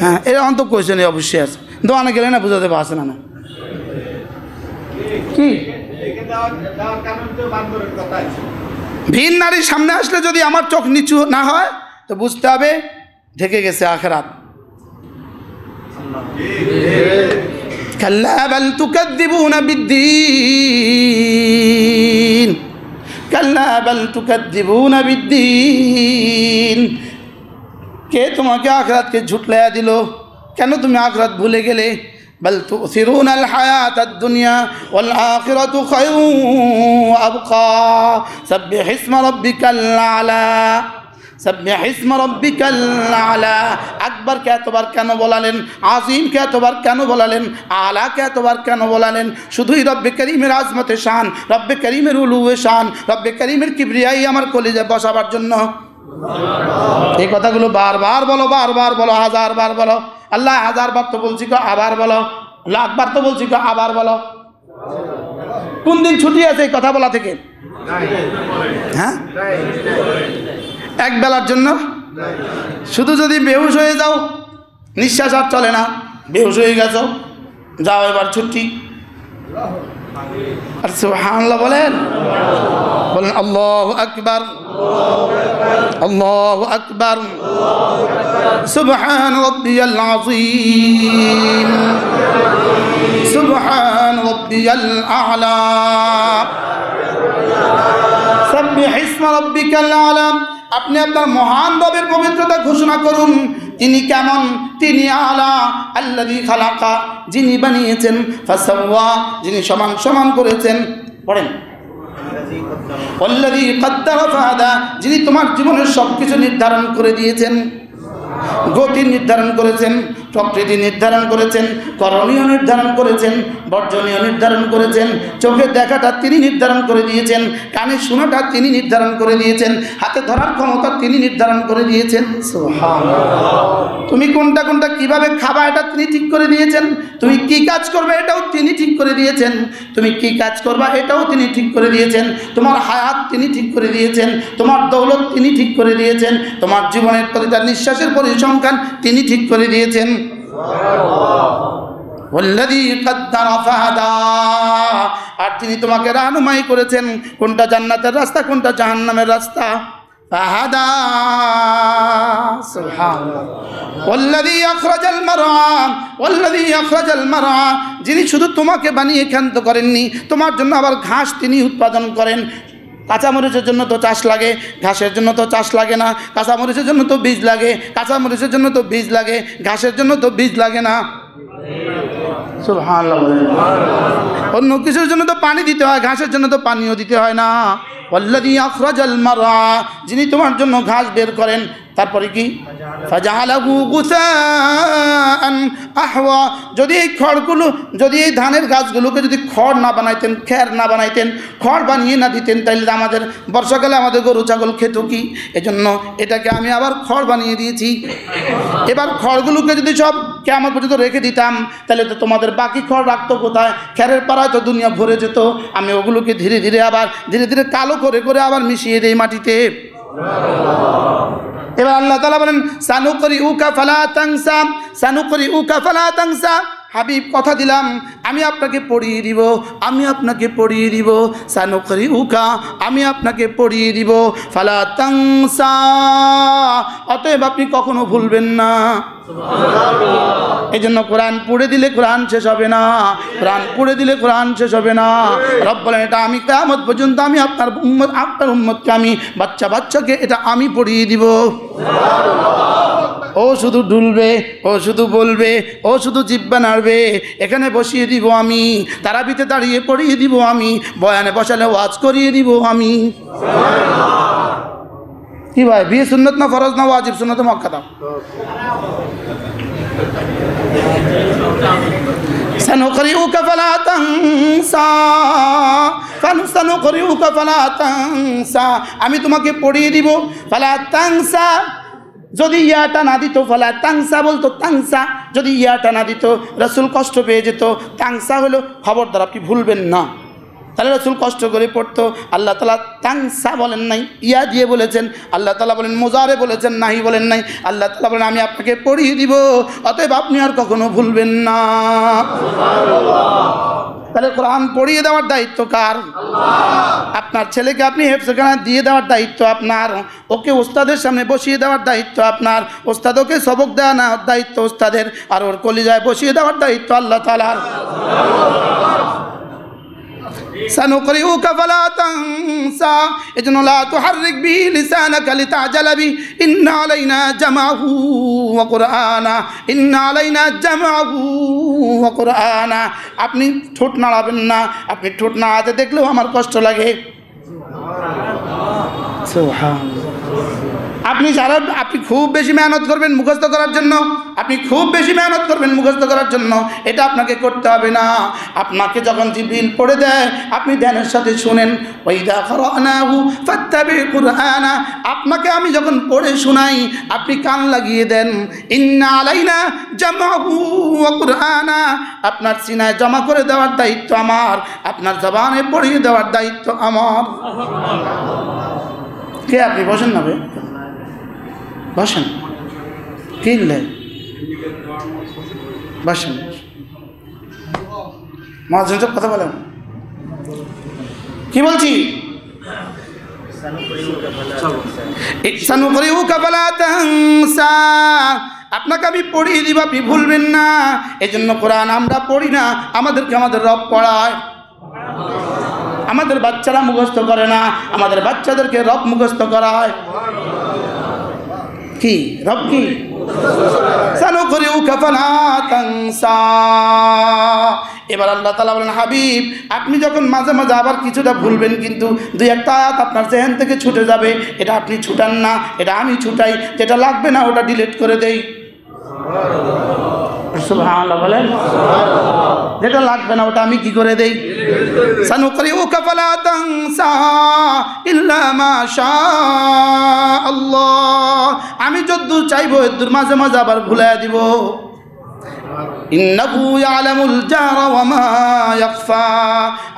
Speaker 1: হ্যাঁ, এর অন্ত কোয়েশন অবশ্যই আছে। দোকানে গেলে না বুঝাতে পারছে না কি ভিন নারীর সামনে আসলে যদি আমার চোখ নিচু না হয় তো বুঝতে হবে ঢেকে গেছে আখিরাত। কাল্লা বাল তুকাদ্দিবুনা বিদ্দীন, কাল্লা বাল তুকাদ্দিবুনা বিদ্দীন। কে তোমাকে আখিরাতকে ঝুটলাইয়া দিল? কেন তুমি আখিরাত ভুলে গেলে? বাল তুসিরুনাল হায়াতাদ দুনিয়া ওয়াল আখিরাতু খায়রুন ওয়া আবকা। সাব্বিহ ইসমা রাব্বিকাল আলা, সাব্বিহ ইসমা রাব্বিকাল আলা। আকবরকে এতবার কেন বলালেন? আজিমকে এতবার কেন বলালেন? আলাকে এতবার কেন বলালেন? শুধুই রব্বে করিমের আজমতে শান, রব্বে করিমের উলুয়ে শান, রব্বে করিমের কিবরিয়াই আমার কলিজায় বসাবার জন্য। এই কথাগুলো বারবার বলো, হাজারবার বলো। আল্লাহ হাজারবার তো বলছি, আবার বলো। লাখবার তো বলছি, আবার বলো। কোন দিন ছুটি আছে এই কথা বলা থেকে? হ্যাঁ, এক বেলার জন্য। শুধু যদি বেহুশ হয়ে যাও, নিঃশ্বাস আর চলে না, বেহুশ হয়ে গেছো, যাও এবার ছুটি। আর সুবহানাল্লাহ বলেন আল্লাহু আকবার, আল্লাহু আকবার। সুবহান রাব্বিয়াল আযীম, সুবহান রাব্বিয়াল আ'লা, সাব্বিহ ইসমা রাব্বিকাল আ'লা। আপনি আপনার মহান রবের পবিত্রতা ঘোষণা করুন। তিনি কেমন? তিনি আলা, আল্লাযী খালাকা, যিনি বানিয়েছেন, ফাসাওয়া, যিনি সমান করেছেন। পড়েন, আল্লাযী কদ্দারা ফাহাদা, যিনি তোমার জীবনের সব কিছু নির্ধারণ করে দিয়েছেন। গতি নির্ধারণ করেছেন, প্রকৃতি নির্ধারণ করেছেন, করণীয় নির্ধারণ করেছেন, বর্জনীয় নির্ধারণ করেছেন। চোখে দেখাটা তিনি নির্ধারণ করে দিয়েছেন, কানে শোনাটা তিনি নির্ধারণ করে দিয়েছেন, হাতে ধরার ক্ষমতা তিনি নির্ধারণ করে দিয়েছেন। সুবহানাল্লাহ। তুমি কোনটা কিভাবে খাবা এটা তিনি ঠিক করে দিয়েছেন। তুমি কি কাজ করবে এটাও তিনি ঠিক করে দিয়েছেন। তুমি কি কাজ করবা এটাও তিনি ঠিক করে দিয়েছেন। তোমার হায়াত তিনি ঠিক করে দিয়েছেন, তোমার দৌলত তিনি ঠিক করে দিয়েছেন, তোমার জীবনের প্রতিটা নিঃশ্বাসের পরিসংখ্যান তিনি ঠিক করে দিয়েছেন। ওয়াল্লাযী কদ্দারা ফাহাদা, আর তিনি তোমাকে রাহনুমাই করেছেন কোনটা জান্নাতের রাস্তা, কোনটা জাহান্নামের রাস্তা। ফাহাদা, সুবহানাল্লাহ। ওয়াল্লাযী আখরাজাল মারআ, যিনি শুধু তোমাকে বানিয়ে ক্ষান্ত করেননি, তোমার জন্য আবার ঘাস তিনি উৎপাদন করেন। কাঁচামরিচের জন্য তো চাষ লাগে, ঘাসের জন্য তো চাষ লাগে না। কাঁচামরিচের জন্য তো বীজ লাগে, কাঁচামরিচের জন্য তো বীজ লাগে, ঘাসের জন্য তো বীজ লাগে না। সুবহানাল্লাহ। অন্য কিছুর জন্য তো পানি দিতে হয়, ঘাসের জন্য তো পানিও দিতে হয় না। ওয়াল্লাযী আখরাজাল মারআ, যিনি তোমার জন্য ঘাস বের করেন। তারপরে কি? ফাজাআলাহু গুসাআন আহওয়া, যদি এই খড়গুলো, যদি এই ধানের গাছগুলোকে যদি খড় না বানাইতেন, খের না বানাইতেন, খড় বানিয়ে না দিতেন, তাহলে আমাদের বর্ষাকালে আমাদের গরু ছাগল খেত কি? এজন্য এটাকে আমি আবার খড় বানিয়ে দিয়েছি। এবার খড়গুলোকে যদি সব কিয়ামত পর্যন্ত রেখে দিতাম, তাহলে তো তোমাদের বাকি খড় রাখতো কোথায়? খেরের পাড়ায় তো দুনিয়া ভরে যেত। আমি ওগুলোকে ধীরে ধীরে আবার ধীরে ধীরে কালো করে করে আবার মিশিয়ে দেই মাটিতে। এবার আল্লাহ তাআলা বলেন সানুকরিউকা ফালা তানসা, সানুকরিউকা ফালা তানসা, হাবিব কথা দিলাম আমি আপনাকে পড়িয়ে দিব, আমি আপনাকে পড়িয়ে দিব। সানুকরিউকা, আমি আপনাকে পড়িয়ে দিব। ফালা তানসা, অতএব আপনি কখনো ভুলবেন না। এই জন্য কোরআন পড়ে দিলে কোরআন শেষ হবে না, কোরআন পড়ে দিলে কোরআন শেষ হবে না। রব বলেন এটা আমি কিয়ামত পর্যন্ত আমি আপনার উম্মতকে, আমি বাচ্চাকে এটা আমি পড়িয়ে দিব। ও শুধু ডুলবে, ও শুধু বলবে, ও শুধু জিহ্বা নাড়বে, এখানে বসিয়ে দিব আমি, তারাবিতে দাঁড়িয়ে পড়িয়ে দিব আমি, বয়ানে বসালে ওয়াজ করিয়ে দিব আমি। কি ভাই, বিয়ে সুন্নত না ফরজ না ওয়াজিব, সুন্নত মুআক্কাদা? সানুকরিউকা ফালা তানসা, সানুকরিউকা ফালা তানসা, আমি তোমাকে পড়িয়ে দিব। ফালা তানসা, যদি ইয়াটা না দিত, ফালা তানসা বলতো তানসা, যদি ইয়াটা না দিত রাসূল কষ্ট পেয়ে যেত। তানসা হলো খবরদার আপনি ভুলবেন না, তাহলে রাসূল কষ্ট করে পড়তো। আল্লাহ তাআলা তানসা বলেন নাই, ইয়া দিয়ে বলেছেন। আল্লাহ তাআলা বলেন মুজারে বলেছেন, নাহি বলেন নাই। আল্লাহ তাআলা বলেন আমি আপনাকে পড়িয়ে দিব, অতএব আপনি আর কখনো ভুলবেন না। তাহলে কোরআন পড়িয়ে দেওয়ার দায়িত্ব কার? আপনার ছেলেকে আপনি হেফজখানা দিয়ে দেওয়ার দায়িত্ব আপনার, ওকে ওস্তাদের সামনে বসিয়ে দেওয়ার দায়িত্ব আপনার, ওস্তাদ ওকে সবক দেওয়ার দায়িত্ব ওস্তাদের, আর ওর কলিজায় বসিয়ে দেওয়ার দায়িত্ব আল্লাহ তাআলার। সানুকরিউকা ফালা তানসা, এজন্য লা তুহাররিক বিহি লিসানাকা লিতা'জালা বিহি, ইন্না আলাইনা জামাহু ওয়া কুরআনা, ইন্না আলাইনা জামাহু ওয়া কুরআনা। আপনি ঠোঁট নাড়াবেন না, আপনি ঠোঁট নাড়াতে দেখলেও আমার কষ্ট লাগে। সুবহানাল্লাহ। আপনি খুব বেশি মেহনত করবেন মুখস্থ করার জন্য, আপনি খুব বেশি মেহনত করবেন মুখস্থ করার জন্য, এটা আপনাকে করতে হবে না। আপনাকে যখন জিবরিল পড়ে দেয় আপনি ধ্যানের সাথে শুনেন। ওয়াইদা কারানাহু ফাত্তাবি কুরআনা, আপনাকে আমি যখন পড়ে শোনাই আপনি কান লাগিয়ে দেন। ইন্না আলাইনা জামাহু ওয়া কুরআনা, আপনার সিনায় জমা করে দেওয়ার দায়িত্ব আমার, আপনার জবানে পড়িয়ে দেওয়ার দায়িত্ব আমার। কে আপনি বসেন না বে, বসেন, কিনলে বসেন, মহাজন কথা বলেন। কি বলছি? সানুকরিউকা ফালা তানসা, আপনাকে আমি পড়িয়ে দিব, আপনি ভুলবেন না। এজন্য কোরআন আমরা পড়ি না, আমাদেরকে আমাদের রব পড়ায়। আমাদের বাচ্চারা মুখস্থ করে না, আমাদের বাচ্চাদেরকে রব মুখস্থ করায়। কি রব? কি সানুকরিউকা ফালা তানসা। এবার আল্লাহ তাআলা বলেন হাবিব আপনি যখন মাঝে মাঝে আবার কিছুটা ভুলবেন, কিন্তু দুই একটা আয়াত আপনার জেহেন থেকে ছুটে যাবে, এটা আপনি ছুটান না, এটা আমি ছুটাই। যেটা লাগবে না ওটা ডিলিট করে দেই। সুবহানাল্লাহ বলেন। যেটা লাগবে না ওটা আমি কি করে দেই? সানুকরিউকা ফালা তানসা ইল্লা মা শাআল্লাহ, আমি যদ্দূর চাইবো এদ্দূর মাঝে মাঝে আবার ভুলাইয়া দিব। ইন্নাহু ইয়ালামুল জাহরা ওয়া মা ইয়াখফা,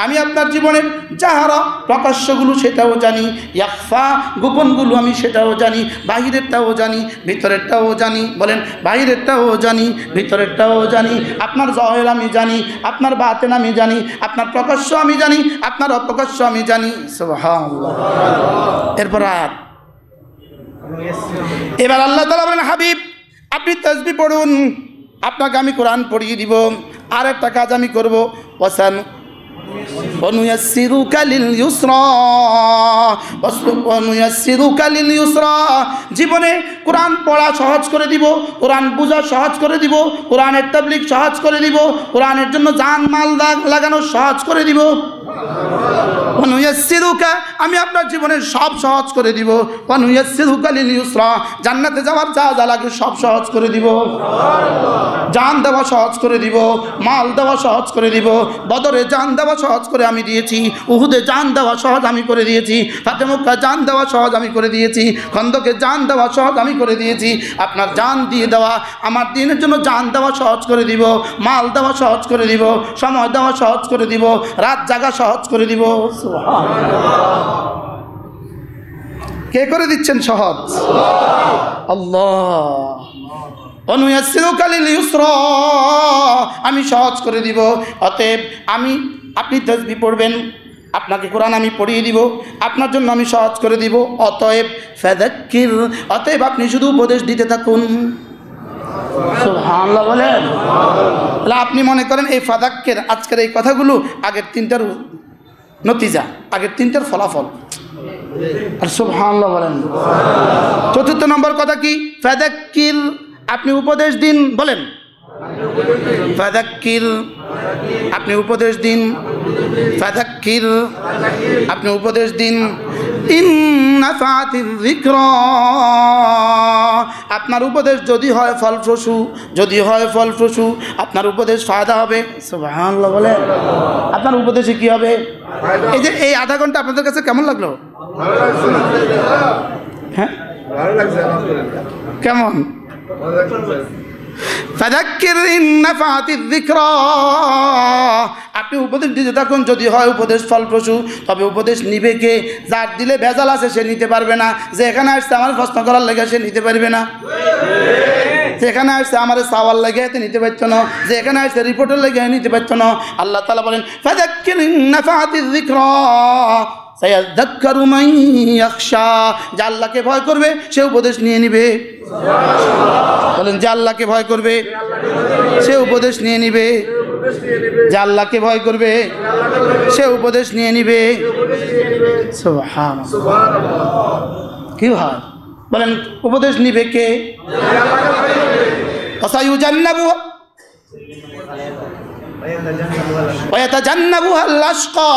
Speaker 1: আমি আপনার জীবনের জাহরা প্রকাশ্যগুলো সেটাও জানি, ইয়াখফা গোপনগুলো আমি সেটাও জানি, বাহিরেরটাও জানি ভিতরেরটাও জানি। বলেন বাহিরেরটাও জানি ভিতরেরটাও জানি। আপনার জাহির আমি জানি, আপনার বাতিন আমি জানি, আপনার প্রকাশ্য আমি জানি, আপনার অপ্রকাশ্য আমি জানি। সুবহানাল্লাহ। এরপর এবার আল্লাহ তাআলা বলেন হাবিব আপনি তাসবিহ পড়ুন, আপনাকে আমি কোরআন পড়িয়ে দিব। আর একটা কাজ আমি করব, ওয়ানুয়াসসিরুকা লিল ইউসরা, ওয়ানুয়াসসিরুকা লিল ইউসরা, জীবনে কোরআন পড়া সহজ করে দিব, কোরআন বোঝা সহজ করে দিব, কোরআনের তাবলীগ সহজ করে দিব, কোরআনের জন্য জান মাল লাগানো সহজ করে দিব। ওয়ানুয়াসসিরুকা, আমি আপনার জীবনের সব সহজ করে দিব। ওয়ানুয়াসসিরুকা লিল ইউসরা, জান্নাতে যাওয়ার যা যা লাগে সব সহজ করে দিব। জান দেওয়া সহজ করে দিব, মাল দেওয়া সহজ করে দিব। বদরে জান দেওয়া সহজ করে আমি দিয়েছি, উহুদে জান দেওয়া সহজ আমি করে দিয়েছি, ফাতে মক্কা জান দেওয়া সহজ আমি করে দিয়েছি, খন্দকে জান দেওয়া সহজ আমি করে দিয়েছি। আপনার জান দিয়ে দেওয়া, আমার দিনের জন্য জান দেওয়া সহজ করে দিব, মাল দেওয়া সহজ করে দিব, সময় দেওয়া সহজ করে দিব, রাত জাগা সহজ করে দিব। কে করে দিচ্ছেন সহজ? আল্লাহ। অনুয়াসসিরুকা লিল ইউসরা, আমি সহজ করে দিব। অতএব আপনি তাসবিহ পড়বেন, আপনাকে কোরআন আমি পড়িয়ে দিব, আপনার জন্য আমি সহজ করে দিব। অতএব ফাযাক্কির, অতএব আপনি শুধু উপদেশ দিতে থাকুন। সুবহানাল্লাহ বলেন। আপনি মনে করেন এই ফাযাক্কির, আজকের এই কথাগুলো আগের তিনটার নতিজা, আগের তিনটার ফলাফল। আর সুবহানাল্লাহ বলেন। চতুর্থ নম্বর কথা কি? ফাযাক্কির, আপনি উপদেশ দিন। বলেন ফাযাক্কির, আপনি উপদেশ দিন। ফাযাক্কির, আপনি উপদেশ দিন। ইন নাফাতিয যিকরা, আপনার উপদেশ যদি হয় ফলপ্রসূ, যদি হয় ফলপ্রসূ, আপনার উপদেশ ফায়দা হবে। সুবহানাল্লাহ বলেন। আপনার উপদেশে কি হবে? এই যে এই আধা ঘন্টা আপনাদের কাছে কেমন লাগলো? হ্যাঁ, কেমন? ফাযাক্কির ইন নাফাতিয যিকরা, আপনি উপদেশ দিতে থাকুন, যদি হয় উপদেশ ফলপ্রসূ। তবে উপদেশ নিবে কে? যার দিলে ভেজাল আছে সে নিতে পারবে না। যে এখানে আসছে আমার প্রশ্ন করার লেগে সে নিতে পারবে না। যেখানে আসছে আমার সাওয়াল লেগে এতে নিতে পারছো না, যে এখানে আসছে রিপোর্টের লেগে নিতে পারছো না। আল্লাহ তাআলা বলেন ফাযাক্কির ইন নাফাতিয যিকরা সায়াযাক্কারু মান ইয়াখশা, যে আল্লাহকে ভয় করবে সে উপদেশ নিয়ে নিবে। বলেন, যে আল্লাহকে ভয় করবে সে উপদেশ নিয়ে নিবে। যে আল্লাহকে ভয় করবে সে উপদেশ নিয়ে নিবে। সুবহানাল্লাহ। কি হয়? বলেন, উপদেশ নিবে কে? ওয়াসায়ুজান্নাবু ওয়ায়াতাজান্নাবুহাল আশকা,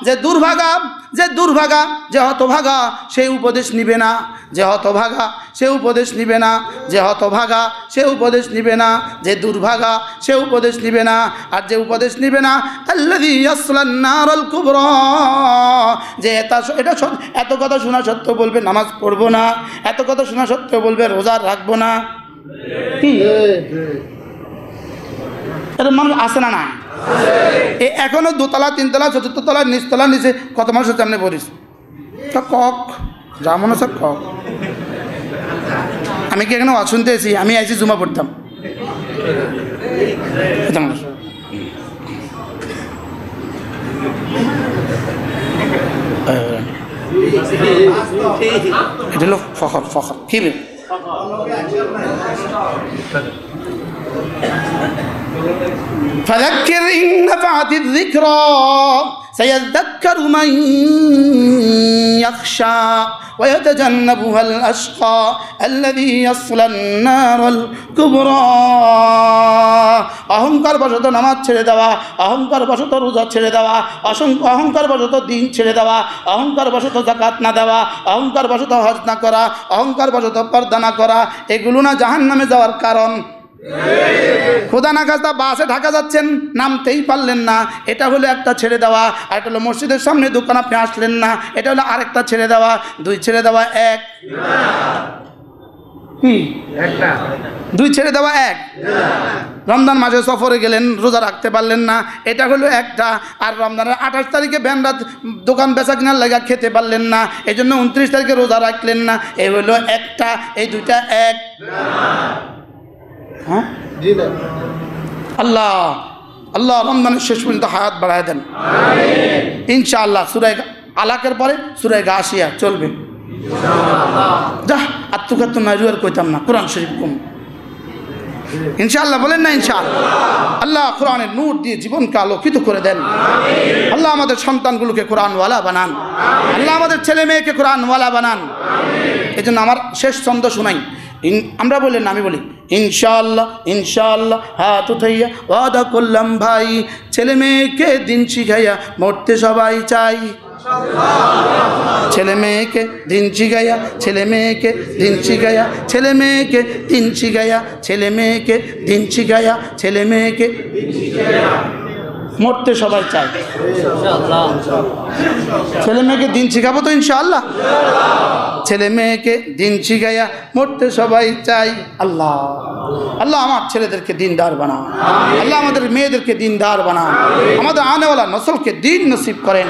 Speaker 1: যে দুর্ভাগা, যে দুর্ভাগা, যে হতভাগা সে উপদেশ নিবে না। যে হতভাগা সে উপদেশ নিবে না। যে হতভাগা সে উপদেশ নিবে না। যে দুর্ভাগা সে উপদেশ নিবে না। আর যে উপদেশ নিবে না, আল্লাযী ইয়াসলান নারাল কুবরা, যে এত কথা শোনা সত্ত্বেও বলবে নামাজ পড়বো না, এত কথা শোনা সত্ত্বেও বলবে রোজা রাখবো না। কি এরকম মানুষ আছে না? না, এখনো দোতলা, তিনতলা, চতুর্থ তলা, নিচতলা, নিচে কত মানুষের সামনে পড়িস কক যা মনে হচ্ছে কক। আমি কি এখানে ওয়াজ শুনতে এসেছি? আমি আইসি জুমা পড়তাম। এটা হলো ফখর, ফখর কি فذكر إن نفعت الذكرى سيذكر من يخشى ويتجنبها الأشقى الذي يصلى النار الكبرى। অহংকার বশত নামাজ ছেড়ে দেওয়া, অহংকার বশত রোজা ছেড়ে দেওয়া, অহংকার বশত দিন ছেড়ে দেওয়া, অহংকার বশত যাকাত না দেওয়া, অহংকার বশত হজ না করা, অহংকার বশত পর্দা না করা, এগুলো না জাহান্নামে যাওয়ার কারণ। খোদা না খাস্তা বাসে ঢাকা যাচ্ছেন, নামতেই পারলেন না, এটা হলো একটা ছেড়ে দেওয়া। আর এটা হলো মসজিদের সামনে দোকান আপনি আসলেন না, এটা হলো আরেকটা ছেড়ে দেওয়া। দুই ছেড়ে দেওয়া এক, দুই ছেড়ে দেওয়া এক। রমজান মাসে সফরে গেলেন, রোজা রাখতে পারলেন না, এটা হলো একটা। আর রমজানের 28 তারিখে ব্যান্ডাত দোকান বেচা কিনার লাগা খেতে পারলেন না, এই জন্য 29 তারিখে রোজা রাখলেন না, এই হলো একটা। এই দুইটা এক। হ্যাঁ, আল্লাহ আল্লাহ রমজানের শেষ পর্যন্ত হায়াত বাড়ায় দেন ইনশাআল্লাহ। সূরা আলাকের পরে সূরা গাশিয়া চলবে। যা আত্মঘাত নাইরুয়ার কইতাম না, কোরআন শরীফ কম ইনশাআল্লাহ। বলেন না ইনশাআল্লাহ। আল্লাহ কোরআনের নূর দিয়ে জীবনকে আলোকিত করে দেন। আল্লাহ আমাদের সন্তানগুলোকে কোরআনওয়ালা বানান। আল্লাহ আমাদের ছেলে মেয়েকে কোরআনওয়ালা বানান। এই জন্য আমার শেষ ছন্দ শোনাই। আমরা বললেন, আমি বলি ইনশাআল্লাহ ইনশাআল্লাহ হাত উঠাইয়া ওয়াদা করলাম ভাই ছেলে মেয়েকে দিন শিখাইয়া মরতে সবাই চাই ছেলে মেয়েকে দিন শিখাইয়া ছেলে মেয়েকে দিন শিখাইয়া ছেলে মেয়েকে দিন শিখাইয়া ছেলে মেয়েকে দিন শিখাইয়া ছেলে মেয়েকে মরতে সবাই চায় ছেলে মেয়েকে দিন শিখাবো তো ইনশাআল্লাহ ছেলে মেয়েকে দিন শিখাইয়া মরতে সবাই চাই আল্লাহ আল্লাহ আমার ছেলেদেরকে দিনদার বানাও আল্লাহ আমাদের মেয়েদেরকে দিনদার বানাও আমাদের আনেওয়ালা নসলকে দিন নসিব করেন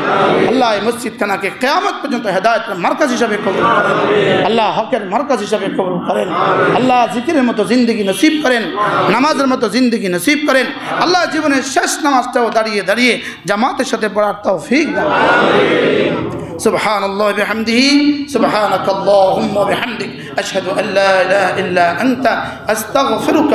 Speaker 1: আল্লাহ এই মসজিদ খানাকে কিয়ামত পর্যন্ত হেদায়েতের মার্কাজ হিসাবে কবুল করেন আল্লাহ হকের মার্কাজ হিসাবে কবুল করেন আল্লাহ জিকিরের মতো জিন্দগি নসিব করেন নামাজের মতো জিন্দগি নসিব করেন আল্লাহ জীবনের শেষ নামাজটাও দাঁড়িয়ে দাঁড়িয়ে জামাতের সাথে পড়ার তৌফিক দান سبحان الله بحمده سبحانك اللهم وبحمدك أشهد أن لا إله إلا أنت أستغفرك